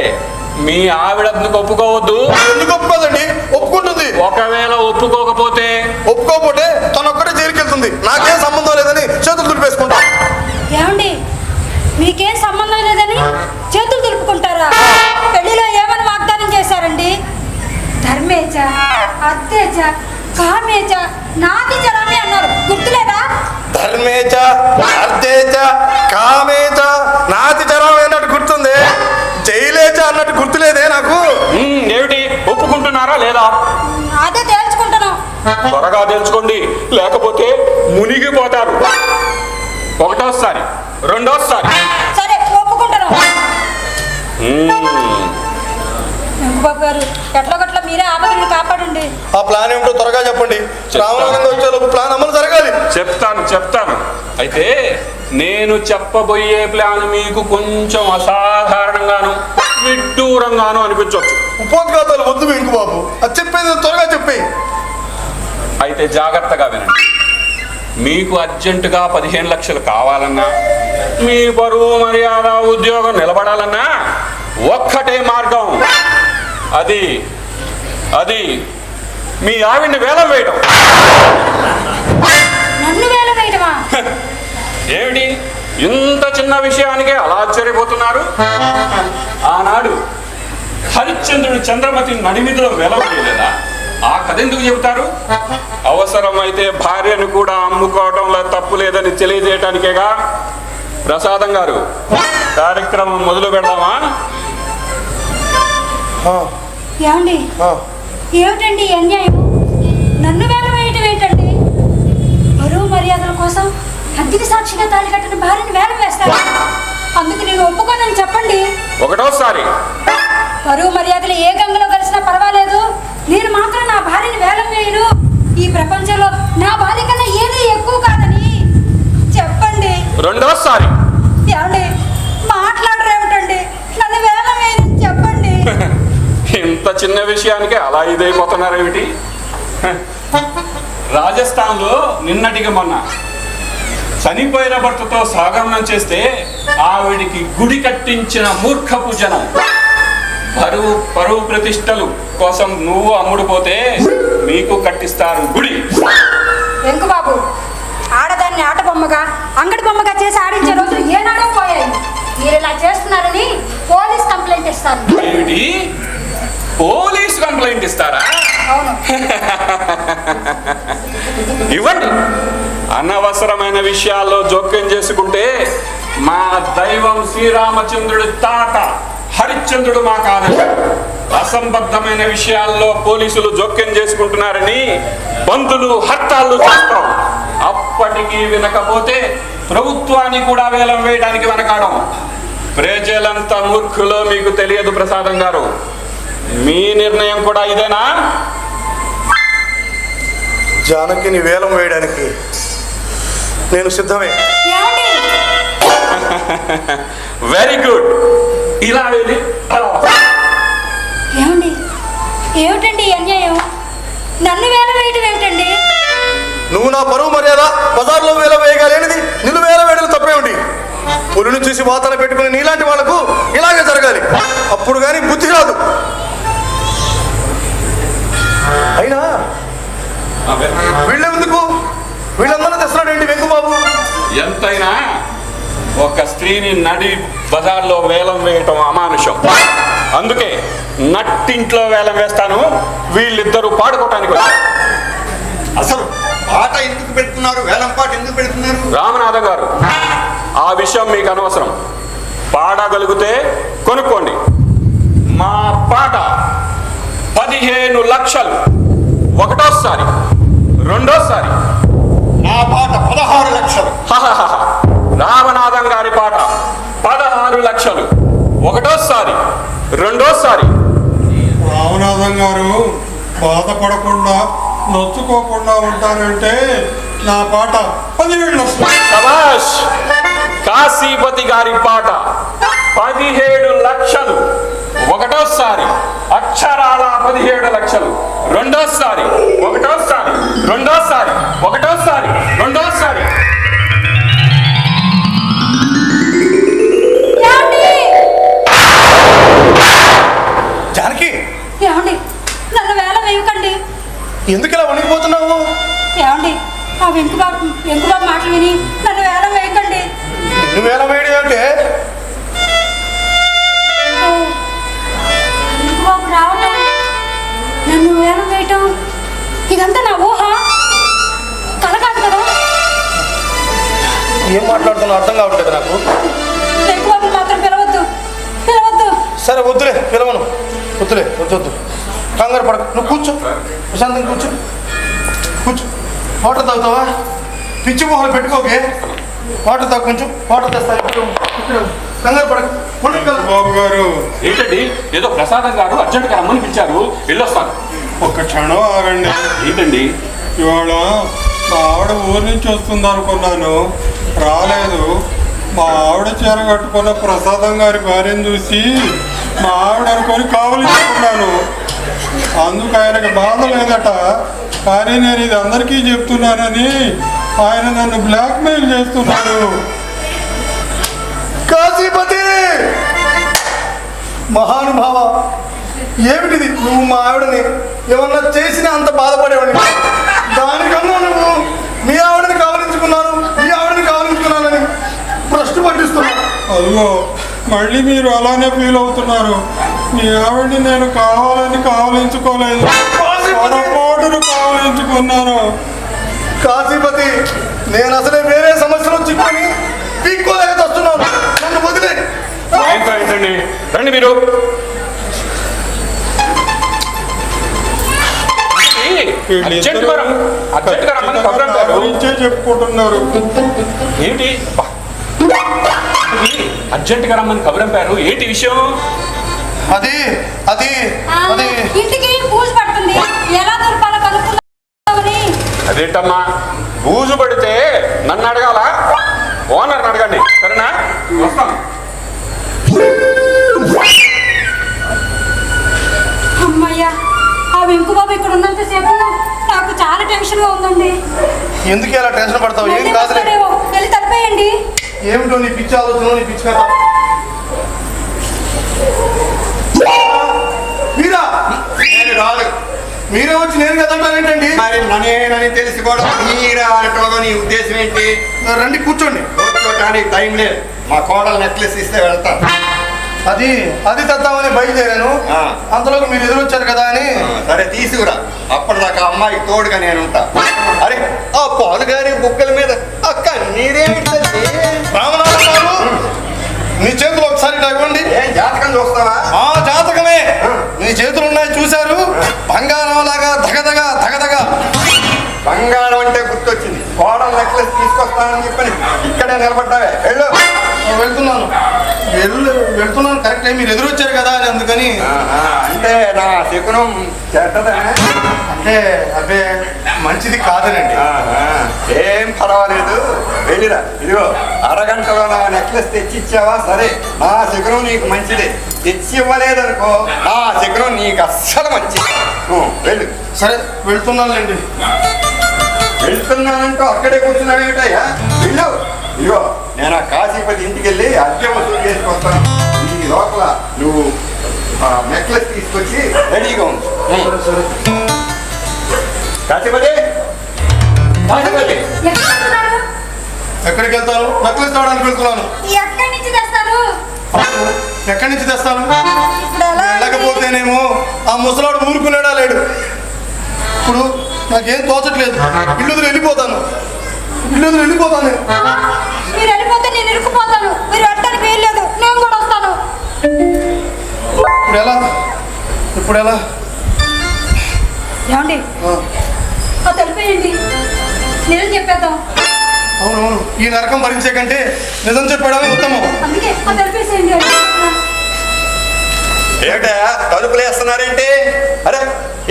Speaker 4: మీ ఆవిడ ఒప్పుకోవద్దు.
Speaker 1: ఎందుకు ఒప్పుకోదండి? ఒప్పుకుంటుంది.
Speaker 4: ఒకవేళ ఒప్పుకోకపోతే
Speaker 1: తనొక్కడే జైలుకి వెళ్తుంది. నాకేం సంబంధం లేదని చేతులు దులిపేసుకుంటా.
Speaker 2: ఏమండి, మీకేం సంబంధం లేదని చేతులు దులుపుకుంటారా? పెళ్లిలో ఏమని వాగ్దానం చేశారండి? ధర్మేచ అత్తేచ కామేచ నాతి చరామి అన్నారు గుర్తులేదా?
Speaker 1: ధర్మేచ అర్థేచ కామేచ నాతి చరామి అన్నట్టు గుర్తుంది, జైలేచ అన్నట్టు గుర్తులేదే నాకు.
Speaker 4: ఏమిటి ఒప్పుకుంటున్నారా లేదా?
Speaker 2: అదే తేల్చుకుంటున్నాం.
Speaker 4: త్వరగా తెలుసుకోండి, లేకపోతే మునిగిపోతారు. ఒకటోసారి, రెండోసారి.
Speaker 2: సరే ఒప్పుకుంటున్నాం. వెంకుబాబు గారు ఎట్లా గట్లా మీరే ఆపదలను కాపాడండి.
Speaker 1: ఆ ప్లాన్ ఏమిటో త్వరగా చెప్పండి. రామనగరం వచ్చేలోపు ప్లాన్ అమలు జరగాలి.
Speaker 4: చెప్తాను. అయితే నేను చెప్పబోయే ప్లాన్ మీకు కొంచెం అసాధారణంగాను విడ్డూరంగాను అనిపించవచ్చు.
Speaker 1: ఉపోద్ఘాతాలు వద్దు వెంకు బాబు, అది చెప్పేది త్వరగా చెప్పేయి.
Speaker 4: అయితే జాగ్రత్తగా వినండి. మీకు అర్జెంటుగా 15 లక్షలు కావాలన్నా, మీ పరువు మర్యాద ఉద్యోగం నిలబడాలన్నా ఒక్కటే మార్గం. అది మీ ఆవిడ్ని వేలం వేయటం.
Speaker 2: నన్ను వేల వేయటమా?
Speaker 4: ఏమిటి ఇంత చిన్న విషయానికే అలా ఆశ్చర్యపోతున్నారు? ఆనాడు హరిశ్చంద్రుడు చంద్రమతి నడిమిదిలో వేలం వేయలేదా? ఆ కథ ఎందుకు చెబుతారు? అవసరమైతే భార్యను కూడా అమ్ముకోవడంలో తప్పు లేదని తెలియజేయటానికేగా. ప్రసాదం గారు, కార్యక్రమం మొదలు పెడదామా?
Speaker 2: ఏమండి, ఏమిటండి ఈ అన్యాయం? నన్ను వేల వేయటం ఏంటండి? పరువు మర్యాదల కోసం అగ్ని సాక్షిగా తాళి కట్టిన భార్యని వేలం వేస్తాను. అందుకు నేను ఒప్పుకోనని చెప్పండి.
Speaker 4: ఒకటోసారి.
Speaker 2: పరువు మర్యాదలు ఏ గంగలో కలిసినా పర్వాలేదు, నేను మాత్రం నా భార్యని వేలం వేయను. ఈ ప్రపంచంలో నా భార్య కన్నా ఏది ఎక్కువ కాదని చెప్పండి.
Speaker 4: రెండోసారి.
Speaker 2: ఏమండి మాట్లాడరేమిటండి? నన్ను వేలం వేయని చెప్పండి.
Speaker 4: ఇంత చిన్న విషయానికి అలా ఇదైపోతున్నారేమిటి? రాజస్థాన్లో నిన్నటికి మొన్న చనిపోయిన భర్తతో సాగమనం చేస్తే ఆవిడికి గుడి కట్టించిన మూర్ఖపు జనం. పరువు ప్రతిష్టలు కోసం నువ్వు అమ్ముడుపోతే మీకు కట్టిస్తారు గుడి.
Speaker 2: వెంకుబాబు, ఆడదాన్ని ఆట బొమ్మగా అంగడి బొమ్మగా చేసి ఆడించే రోజులు ఏనాడో పోయాయి. మీరు ఇలా చేస్తున్నారని పోలీస్ కంప్లైంట్ ఇస్తాను.
Speaker 4: ఏమిటి? పోలీస్ కంప్లైంట్ ఇస్తారా?
Speaker 2: అవును.
Speaker 4: ఇవ్వండి. అనవసరమైన విషయాల్లో జోక్యం చేసుకుంటే మా దైవం శ్రీరామచంద్రుడి తాత హరిశ్చంద్రుడు మా కాదండి. అసంబద్ధమైన విషయాల్లో పోలీసులు జోక్యం చేసుకుంటున్నారని బంధులు హర్తాళ్ళు చేస్తాం. అప్పటికీ వినకపోతే ప్రభుత్వాన్ని కూడా వేలం వేయడానికి వెనకాడం. ప్రజలంతా మూర్ఖులో మీకు తెలియదు ప్రసాదం గారు. మీ నిర్ణయం కూడా ఇదేనా?
Speaker 1: జానకిని వేలం వేయడానికి నేను సిద్ధమే.
Speaker 4: Very good. ఇలా వెళ్ళి
Speaker 2: ఏమండి, ఏమిటండి ఈ అన్యాయం? నన్ను వేల వేయటం ఏమిటండి?
Speaker 1: నువ్వు నా పరువు మర్యాద బజార్లో వేలం వేయగలేనిది నిన్ను వేల వేయడం తప్పేమిటి? పులిని చూసి వాతన పెట్టుకుని నీలాంటి వాళ్లకు ఇలాగే జరగాలి. అప్పుడు కానీ బుద్ధి రాదు. అయినా వీళ్ళెందుకు? వీళ్ళందరూ తెస్తున్నాడు ఏంటి వెంకుబాబు?
Speaker 4: ఎంతైనా ఒక స్త్రీని నడి బజార్లో వేలం వేయటం అమానుషం. అందుకే నట్టింట్లో వేలం వేస్తాను. వీళ్ళిద్దరూ పాడుకోవటానికి వచ్చారు.
Speaker 6: అసలు పాట ఎందుకు పెడుతున్నారు? వేలం పాట ఎందుకు పెడుతున్నారు?
Speaker 4: రామనాథం గారు, ఆ విషయం మీకు అనవసరం. పాడగలిగితే కొనుక్కోండి. మా పాట 15 లక్షలు. ఒకటోసారి, రెండోసారి.
Speaker 6: నా పాట 16 లక్షలు.
Speaker 4: రామనాథం గారి పాట 16 లక్షలు. ఒకటోసారి, రెండోసారి.
Speaker 3: రామనాథం గారు బాధపడకుండా నొచ్చుకోకుండా ఉంటారంటే నా పాట 17 లక్షలు.
Speaker 4: శభాష్. కాశీపతి గారి పాట 17 లక్షలు. ఒకటోసారి అక్షరాల 17 లక్షలు. రెండోసారి, ఒకటోసారి, రెండోసారి, ఒకటోసారి, రెండోసారి.
Speaker 1: జానకి,
Speaker 2: ఏమండి నన్ను వేల వేయకండి.
Speaker 1: ఎందుకు ఇలా వణికిపోతున్నావు?
Speaker 2: ఏమండి ఆ వెంకుబాబు మాటలు విని నన్ను వేల వేయకండి.
Speaker 1: నిన్ను వేలం వేయడం ఏమిటే?
Speaker 2: వెంకుబాబు రావటం, నన్ను వేల వేయటం ఇదంతా నా ఊహ, కల కాదు కదా.
Speaker 1: ఏం మాట్లాడుతున్నా అర్థం కావట్లేదు నాకు.
Speaker 2: ఎక్కువ మాత్రం పిలవద్దు, పిలవద్దు.
Speaker 1: సరే వద్దులే, పిలవను. వద్దులే, వద్దు. కంగారు పడక, నువ్వు కూర్చో, ప్రశాంతంగా కూర్చో. వాటర్ తాగుతావా? పిచ్చి మొహలు పెట్టుకోకే. వాటర్ తాగు, కొంచెం వాటర్ తెస్తా. కంగారు పడక.
Speaker 3: బాబు గారు
Speaker 4: ఏంటండి, ఏదో ప్రసాదం గారు అర్జెంట్గా రమ్మని పిలిచారు, వెళ్ళొస్తాను.
Speaker 3: ఒక్క క్షణం ఆగండి.
Speaker 4: ఏంటండి?
Speaker 3: ఇవాళ మా ఆవిడ ఊరి నుంచి వస్తుంది అనుకున్నాను, రాలేదు. మా ఆవిడ చీర కట్టుకున్న ప్రసాదం గారి భార్యను చూసి మా ఆవిడ అనుకొని కావలించుకున్నాను. అందుకు ఆయనకి బాధ లేదట, కానీ నేను ఇది అందరికీ చెప్తున్నానని ఆయన నన్ను బ్లాక్మెయిల్ చేస్తున్నాడు.
Speaker 1: కాశీపతి మహానుభావ, ఏమిటిది? నువ్వు మా ఆవిడని ఏమన్నా చేసినా అంత బాధపడేవాడిని. దానికన్నా నువ్వు మీ ఆవిడని కావలించుకున్నానని భ్రష్టు పట్టిస్తున్నావు.
Speaker 3: అదిగో మళ్ళీ మీరు అలానే ఫీల్ అవుతున్నారు. మీ ఆవిడని నేను కావలించుకోలేదు, పొరపాటును కావలించుకున్నాను.
Speaker 1: కాశీపతి, నేను అసలే వేరే సమస్యలో చిక్కుని పీక్కోలేక వస్తున్నాను. నన్ను వదిలే.
Speaker 4: ఏంటండి, రండి మీరు.
Speaker 3: చెప్పుకుంటున్నారు.
Speaker 4: ఏంటి అర్జెంటుగా రమ్మని కబురంపారు, ఏంటి విషయం?
Speaker 1: అది అది
Speaker 2: ఆ,
Speaker 1: అది
Speaker 2: ఇంటికి పూజ పడుతుంది, ఎలా దుర్పాల కనుక్కుందామని.
Speaker 4: అదేంటమ్మా, బూజు పడితే నన్ను అడగాల, ఓనర్ని అడగండి, సరేనా? వస్తాను.
Speaker 2: అమ్మయ్యా, ఆ వెంకుబాబు ఇక్కడ ఉన్నంతసేపు నాకు చాలా టెన్షన్గా ఉందండి.
Speaker 1: ఎందుకు ఇలా టెన్షన్ పడతావు? ఏం
Speaker 2: వెళ్ళి
Speaker 1: కాదులే.
Speaker 2: వస్తాడేమో, వెళ్ళి తప్పేయండి.
Speaker 1: ఏమిటో నీ పిచ్చి ఆలోచన, నీ పిచ్చి కదా. మీరా?
Speaker 6: నేను రాదు.
Speaker 1: మీరే వచ్చి నేను కదంటారేంటండి?
Speaker 6: మరి నన్నేనని తెలిసి కూడా మీరా అనటంలో నీ ఉద్దేశం ఏంటి?
Speaker 1: రండి కూర్చోండి.
Speaker 6: కూర్చోటానికి టైం లేదు. మా కోడలు నెక్లెస్ ఇస్తే వెళ్తాను.
Speaker 1: అది అది తెద్దామని బయలుదేరాను.
Speaker 6: ఆ.
Speaker 1: అంతలోకి మీరు ఎదురొచ్చారు కదా అని.
Speaker 6: సరే తీసుకురా, అప్పటిదాకా అమ్మాయికి తోడుగా నేను ఉంటా. అరే ఆ పాలు గారి బుక్కల మీద ఆ కన్నీరేమిటండి?
Speaker 1: రామనాథం గారు, నీ చేతులు ఒకసారి ఇలా ఇవ్వండి.
Speaker 6: ఏం జాతకం చూస్తావా?
Speaker 1: ఆ జాతకమే. నీ చేతులు ఉన్నాయి, చూశారు. బంగారం లాగా ధగధగ ధగధగ.
Speaker 6: బంగారం అంటే గుర్తొచ్చింది. కోడలు నెక్లెస్ తీసుకొస్తానని చెప్పని ఇక్కడే నిలబడ్డావే, వెళ్ళు.
Speaker 1: వెళ్తున్నాను వెళ్తున్నాను కరెక్టే, మీరు ఎదురొచ్చారు కదా అని అందుకని.
Speaker 6: అంటే నా శకునం చెడ్డదనే?
Speaker 1: అంటే అదే మంచిది కాదనండి.
Speaker 6: ఏం పర్వాలేదు, వెళ్ళిరా. ఇదిగో అరగంటలో నా నెక్లెస్ తెచ్చి ఇచ్చావా సరే, నా శకునం నీకు మంచిదే. తెచ్చి ఇవ్వలేదనుకో, నా శకునం నీకు అస్సలు మంచిది. వెళ్ళు.
Speaker 1: సరే వెళ్తున్నానులేండి.
Speaker 6: వెళ్తున్నానంటూ అక్కడే కూర్చున్నావేమిటయ్యా? వెళ్ళు. ఇదిగో నేను ఆ కాశీపతి ఇంటికి వెళ్ళి అద్దె వసూలు చేసుకొస్తాను. ఈ లోపల నువ్వు నెక్లెస్ తీసుకొచ్చి రెడీగా ఉంది. కాశీపతి, కాశీపతి,
Speaker 2: ఎక్కడికి వెళ్తున్నారు?
Speaker 1: ఎక్కడికి వెళ్తాను? నెక్లెస్ తేవడానికి వెళ్తున్నాను.
Speaker 2: ఎక్కడి నుంచి తెస్తారు?
Speaker 1: ఎక్కడి నుంచి తెస్తాను?
Speaker 2: ఇప్పుడు ఎలా అండి?
Speaker 1: వెళ్ళకపోతేనేమో ఆ ముసలాడు ఊరుకునేడా లేడు. ఇప్పుడు నాకేం తోచట్లేదు. ఇల్లు వెళ్ళిపోతాను.
Speaker 2: మీరు వెళ్ళిపోతే నేను ఇరుక్కుపోతాను. మీరు వెళ్ళడానికి వీల్లేదు, నేను కూడా వస్తాను.
Speaker 1: ఇప్పుడు ఎలా?
Speaker 2: ఏమండి, ఆ తెలిపేయండి, నిజం చెప్పేద్దాం.
Speaker 1: అవునవును, ఈ నరకం భరించే కంటే నిజం చెప్పడమే ఉత్తమం.
Speaker 2: అందుకే ఆ తెలిపేసేయండి.
Speaker 6: ఏమిటా తలుపులు వేస్తున్నారేంటి? అరే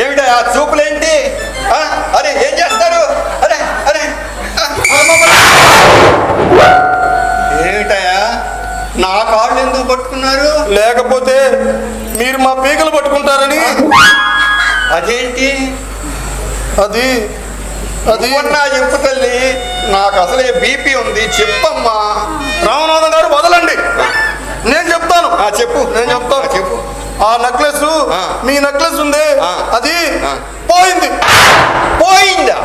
Speaker 6: ఏమిటా ఆ చూపులేంటి? అరే ఏం చేస్తారు? అరే అరే ఏమిటయా నా కాళ్ళు ఎందుకు పట్టుకున్నారు?
Speaker 1: లేకపోతే మీరు మా పీకలు పట్టుకుంటారని.
Speaker 6: అదేంటి?
Speaker 1: అది అది
Speaker 6: నా చెప్పు తల్లి, నాకు అసలే బీపీ ఉంది, చెప్పమ్మా.
Speaker 1: రామనాథం గారు వదలండి, నేను చెప్తాను.
Speaker 6: చెప్పు.
Speaker 1: నేను చెప్తాను.
Speaker 6: చెప్పు.
Speaker 1: ఆ నెక్లెస్, మీ నెక్లెస్ ఉంది, అది
Speaker 6: పోయిందా?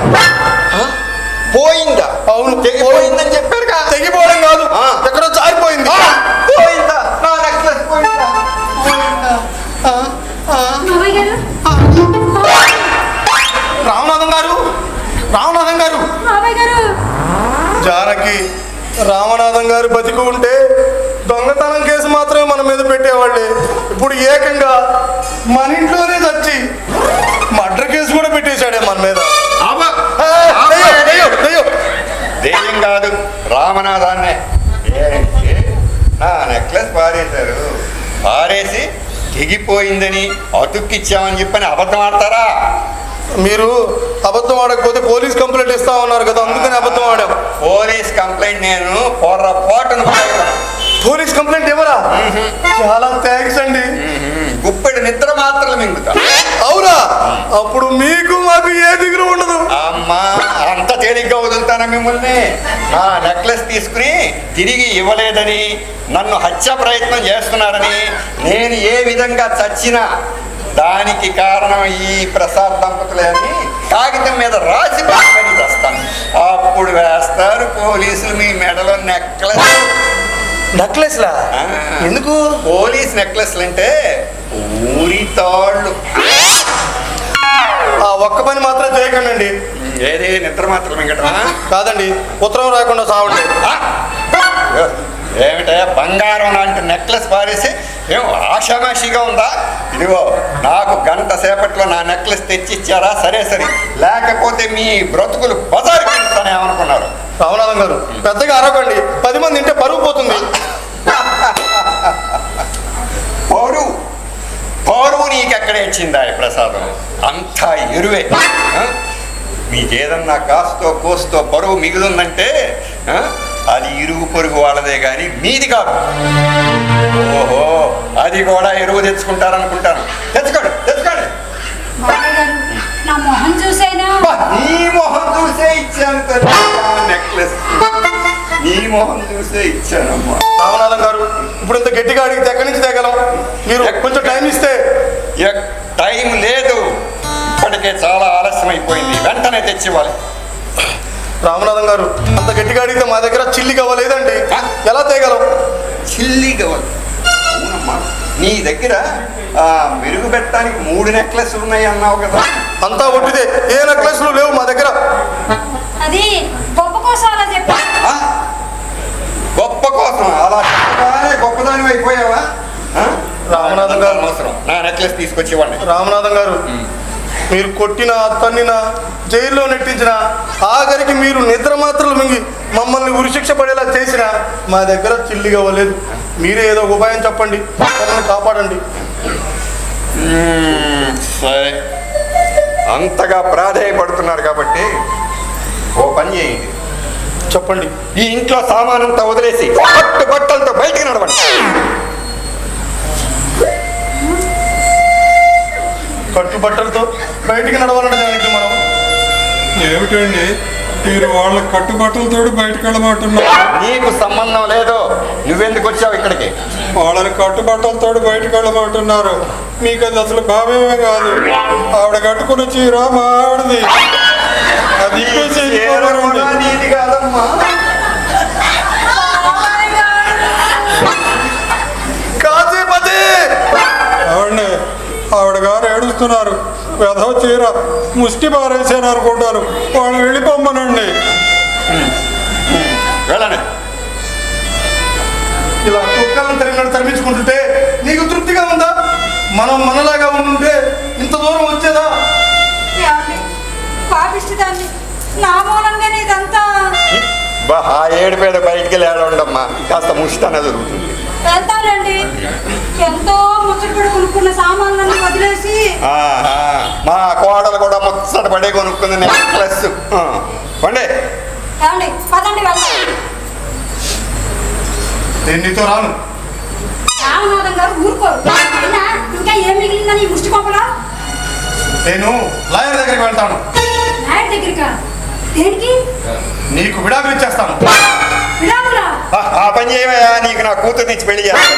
Speaker 6: పోయిందా?
Speaker 1: అవును,
Speaker 6: తెగిపోయిందని చెప్పారుగా.
Speaker 1: తెగిపోవడం కాదు, ఎక్కడో జారిపోయింది.
Speaker 6: పోయిందా? నా నెక్లెస్ పోయిందా?
Speaker 2: మామయ్య గారు,
Speaker 1: రామనాథం రామనాథం గారు బతికి ఉంటే దొంగతనం కేసు మాత్రమే మన మీద పెట్టేవాళ్ళే. ఇప్పుడు ఏకంగా మన ఇంట్లోనే చచ్చి మర్డర్ కేసు కూడా పెట్టేశాడే మన మీద.
Speaker 6: దెయ్యం కాదు, రామనాథాన్నే. ఏంటి నా నెక్లెస్ పారేశారు, పారేసి తెగిపోయిందని అతుక్కిచ్చామని చెప్పని అబద్ధం ఆడతారా?
Speaker 1: మీరు అబద్ధం ఆడకపోతే పోలీస్ కంప్లైంట్ ఇస్తా ఉన్నారు కదా, అందుకని అబద్ధం ఆడాం.
Speaker 6: పోలీస్ కంప్లైంట్ నేను పొరపాటును
Speaker 1: పోలీస్ కంప్లైంట్ ఇవ్వరా? చాలా థ్యాంక్స్ అండి.
Speaker 6: గుప్పెడు నిద్ర మాత్రలు మింగుతా.
Speaker 1: అవునా? అప్పుడు మీకు మాకు ఏ దిగులు ఉండదు.
Speaker 6: అమ్మా, అంత తేలిగ్గా వదులుతానా మిమ్మల్ని? నా నెక్లెస్ తీసుకుని తిరిగి ఇవ్వలేదని, నన్ను హత్య ప్రయత్నం చేస్తున్నారని, నేను ఏ విధంగా చచ్చినా దానికి కారణం ఈ ప్రసాద్ దంపతులే అని కాగితం మీద రాసి పని చేస్తాను. అప్పుడు వేస్తారు పోలీసులు మీ మెడలో నెక్లెస్.
Speaker 1: నెక్లెస్లా? ఎందుకు?
Speaker 6: పోలీస్ నెక్లెస్లు అంటే ఊరి తాళ్ళు.
Speaker 1: ఆ ఒక్క పని మాత్రం చేయకండి.
Speaker 6: ఏది నిద్ర మాత్రం మింగటమా?
Speaker 1: కాదండి, ఉత్తరం రాకుండా సావండి.
Speaker 6: ఏమిటా బంగారం లాంటి నెక్లెస్ పారేసి ఏం ఆషామాషిగా ఉందా? ఇదిగో నాకు గంట సేపట్లో నా నెక్లెస్ తెచ్చిచ్చారా? సరే సరే, లేకపోతే మీ బ్రతుకులు బజారు పెడతానే ఏమనుకున్నారు?
Speaker 1: రామనాథం గారు పెద్దగా అరవకండి, 10 మంది ఇంటే పరుగు పోతుంది.
Speaker 6: పరువు నీకెక్కడ ఇచ్చిందా ఈ ప్రసాదం? అంతా ఎరువే. మీకేదన్నా కాస్తో కోస్తో పరువు మిగులుందంటే అది ఇరుగు పొరుగు వాళ్ళదే కానీ మీది కాదు. ఓహో, అది కూడా ఎరువు తెచ్చుకుంటారనుకుంటాను. తెచ్చుకోండి తెచ్చుకోండి.
Speaker 2: నా మొహం చూసేనా?
Speaker 6: నీ మొహం చూసే ఇచ్చాను నెక్లెస్, నీ మొహం చూసే ఇచ్చానమ్మా.
Speaker 1: రామనాథం గారు ఇప్పుడు ఇంత గట్టిగా అడిగితే ఎక్కడి నుంచి తేగలం? మీరు కొంచెం టైం ఇస్తే.
Speaker 6: టైం లేదు, ఇప్పటికే చాలా ఆలస్యం అయిపోయింది, వెంటనే తెచ్చివ్వాలి.
Speaker 1: రామనాథం గారు అంత గట్టిగా అడిగితే మా దగ్గర చిల్లి కావలేదండి, ఎలా తేగలం?
Speaker 6: చిల్లి కావాలి? అవునమ్మా, నీ దగ్గర మెరుగు పెట్టడానికి 3 నెక్లెస్లు ఉన్నాయి అన్నావు కదా.
Speaker 1: అంతా ఒట్టిదే, ఏ నెక్లెస్లు లేవు మా దగ్గర.
Speaker 2: అది గొప్ప కోసం అలా చెప్పా.
Speaker 6: గొప్ప కోసం అలా చెప్పగానే గొప్పదాని అయిపోయావా?
Speaker 1: రామనాథం గారు
Speaker 6: అవసరం, నా నెక్లెస్ తీసుకొచ్చి ఇవ్వండి.
Speaker 1: రామనాథం గారు మీరు కొట్టినా తన్నినా జైల్లో నెట్టించిన, ఆఖరికి మీరు నిద్ర మాత్రలు మింగి మమ్మల్ని ఉరిశిక్ష పడేలా చేసిన మా దగ్గర చిల్లిగా అవ్వలేదు. మీరే ఏదో ఒక ఉపాయం చెప్పండి, మమ్మల్ని కాపాడండి.
Speaker 6: సరే, అంతగా ప్రాధేయపడుతున్నారు కాబట్టి ఓ పని చేయండి.
Speaker 1: చెప్పండి.
Speaker 6: ఈ ఇంట్లో సామానంతా వదిలేసి బట్టలతో బయటికి నడవండి.
Speaker 1: కట్టుబట్టలతో బయటికి నడవాలంటే దానికి మనం
Speaker 3: ఏమిటండి మీరు వాళ్ళ కట్టుబట్టలతో బయటకు వెళ్ళమంటున్నారు?
Speaker 6: నీకు సంబంధం లేదు, నువ్వెందుకు వచ్చావు ఇక్కడికి?
Speaker 3: వాళ్ళని కట్టుబట్టలతో బయటకు వెళ్ళమంటున్నారు. మీకు అది అసలు భావ్యమే కాదు. ఆవిడ కట్టుకున్న చీర మా ఆవిడది, అది
Speaker 6: నీది కాదమ్మా.
Speaker 3: ఆవిడనే ఆవిడ గారు ఏడుస్తున్నారు. వెధవ చీర ముష్టి పారేసాను అనుకుంటారు. వాళ్ళు వెళ్ళిపోమ్మనండి.
Speaker 6: వెళ్ళండి.
Speaker 1: ఇలా కుక్కలను తరిగినట్టు తరిమించుకుంటుంటే నీకు తృప్తిగా ఉందా? మనం మనలాగా ఉండుంటే ఇంత దూరం వచ్చేదా?
Speaker 2: పాపిష్టి దాన్ని నా మూలంగానే ఇదంతా.
Speaker 6: ఆ ఏడుపేద బయటికి లేడమ్మా, కాస్త ముష్టి అన్నది దొరుకుతుంది.
Speaker 2: వెళ్తానండి, ఎంతో ముచ్చటపడి కొనుక్కున్న సామాన్లన్నీ వదిలేసి.
Speaker 6: మా కోడలు కూడా ముచ్చట పడే కొనుక్కుంది నెక్లెస్. పండే
Speaker 2: ఏమండి, పదండి వెళ్తాం.
Speaker 1: నేను నీతో రాను.
Speaker 2: రామనాథం గారు ఊరుకోరు. అయినా ఇంకా ఏం మిగిలిందని ఈ ముష్టి కొంపలా?
Speaker 1: నేను లాయర్ దగ్గరికి వెళ్తాను.
Speaker 2: లాయర్ దగ్గరికా? దేనికి?
Speaker 1: నీకు విడాకులు ఇచ్చేస్తాను.
Speaker 2: విడాకులా?
Speaker 6: ఆ పని చేయవయ్యా, నీకు నా కూతురు నుంచి పెళ్లి చేస్తాను.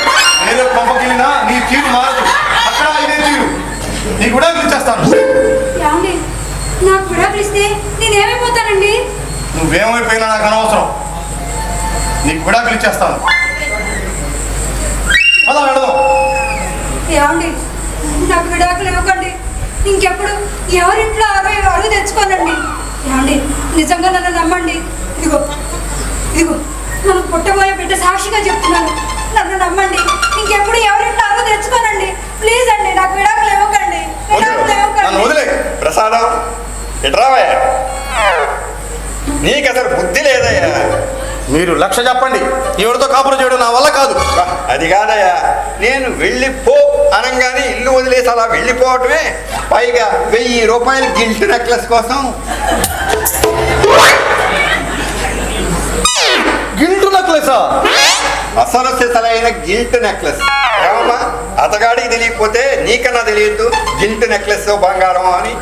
Speaker 1: ఏదో పంపకెళ్ళినా నీ తీరు మారదు, అక్కడ ఇదే తీరు. నీకు విడాకులు ఇచ్చేస్తాను.
Speaker 2: ఏమండి, నాకు విడాకులు ఇస్తే నేనేమైపోతానండి?
Speaker 1: నువ్వేమైపోయినా నాకు అనవసరం. నీకు విడాకులు ఇచ్చేస్తాను. అలా వెళదాం.
Speaker 2: ఏమండి, నాకు విడాకులు ఇవ్వకండి. ఇంకెప్పుడు ఎవరింట్లో అడుగు తెచ్చుకోనండి. ఏమండి, నిజంగా నన్ను నమ్మండి. ఇదిగో ఇదిగో నన్ను పుట్టబోయే బిడ్డ సాక్షిగా చెప్తున్నాను, నన్ను నమ్మండి. ఇంకెప్పుడు ఎవరింటి అరువు తెచ్చుకోనండి. ప్లీజ్ అండి, నాకు విడాకులు ఇవ్వకండి, విడాకులు
Speaker 1: నన్ను
Speaker 2: ఇవ్వకండి.
Speaker 1: వదిలే.
Speaker 6: ప్రసాదం ఇట్రావయ్యా, నీకు అసలు బుద్ధి లేదయ్యా.
Speaker 1: మీరు లక్ష చెప్పండి, ఎవరితో కాపురం చేయడం నా వల్ల కాదు.
Speaker 6: అది కాదయ్యా, నేను వెళ్ళిపో అనగానే ఇల్లు వదిలేసి అలా వెళ్ళిపోవటమే, పైగా 1000 రూపాయలు గిల్ట్ నెక్లెస్ కోసం.
Speaker 1: గిల్టు నెక్లెసా?
Speaker 6: అసలు సిసలైన గిల్ట్ నెక్లెస్. ఏమమ్మా, అతగాడికి తెలియకపోతే నీకన్నా తెలియద్దు గిల్ట్ నెక్లెస్ బంగారం అని.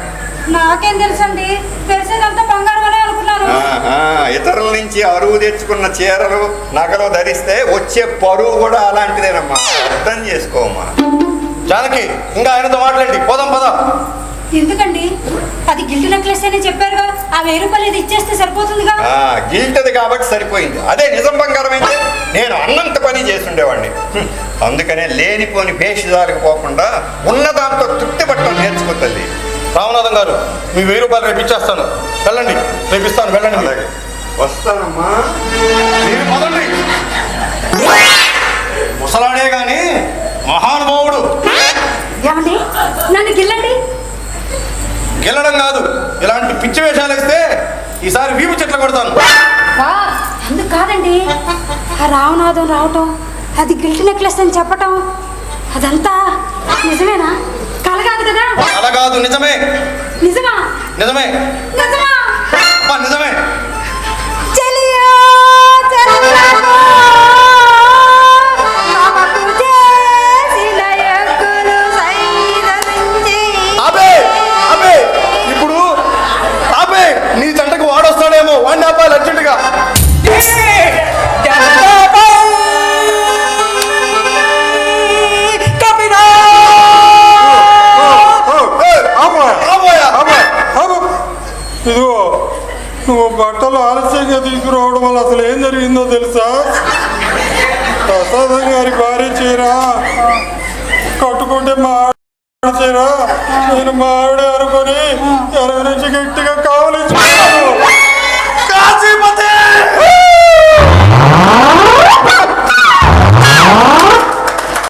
Speaker 2: నాకేం తెలుసండి, తెలిసేదంతా బంగారం అనే అనుకున్నాను.
Speaker 6: ఆహా, ఇతరుల నుంచి అరువు తెచ్చుకున్న చీరలు నగలు ధరిస్తే వచ్చే పరువు కూడా అలాంటిదేనమ్మా, అర్థం చేసుకోమ్మా.
Speaker 1: జానకి, ఇంకా ఆయనతో మాట్లాడండి, పోదాం పద.
Speaker 2: ఎందుకండి, అది గిల్ట్ నెక్లెస్ అని చెప్పారుగా, ఆ 1000 రూపాయలు ఇది ఇచ్చేస్తే సరిపోతుందిగా.
Speaker 6: గిల్టది కాబట్టి సరిపోయింది. అదే నిజం బంగారం అయితే నేను అన్నంత పని చేస్తుండేవాడిని. అందుకనే లేనిపోని భేషజాలకు పోకుండా ఉన్న దాంతో తృప్తి పట్టడం నేర్చుకోతుంది.
Speaker 1: రామనాథం గారు, మీ 1000 రూపాయలు రేపు ఇచ్చేస్తాను, వెళ్ళండి. రేపు ఇస్తాను, వెళ్ళండి.
Speaker 6: అలాగే వస్తానమ్మా.
Speaker 1: మీరు పదండి. ముసలాడే గాని మహానుభావుడు.
Speaker 2: ఏమండి, నన్ను గిల్లండి.
Speaker 1: గెలడం కాదు, ఇలాంటి పిచ్చి వేషాలు వేస్తే ఈసారి వీపు చెట్లు కొడతాను.
Speaker 2: అందుకు కాదండి, ఆ రామనాథం రావటం, అది గిల్ట్ నెక్లెస్ అని చెప్పటం, అదంతా నిజమేనా? కల కాదు కదా?
Speaker 1: అలా కాదు, నిజమే.
Speaker 2: నిజమా?
Speaker 1: నిజమే.
Speaker 2: నిజమా?
Speaker 1: అబ్బా, నిజమే.
Speaker 2: చెలియా, చెలియా, ఆమెకు చేసిన ఎక్కులు సైరసించి.
Speaker 1: ఆపే, ఆపే, ఇప్పుడు ఆపే. నీ జంటకు వాడొస్తాడేమో, వాడిని ఆపాలి అర్జెంటుగా.
Speaker 3: ఇదిగో, నువ్వు బట్టలు ఆలస్యంగా తీసుకురావడం వల్ల అసలు ఏం జరిగిందో తెలుసా? ప్రసాదం గారి భార్య చీర కట్టుకుంటే మా ఆవిడ చీర నేను మా ఆవిడ అనుకుని 20 నుంచి గట్టిగా కావలించుకున్నా.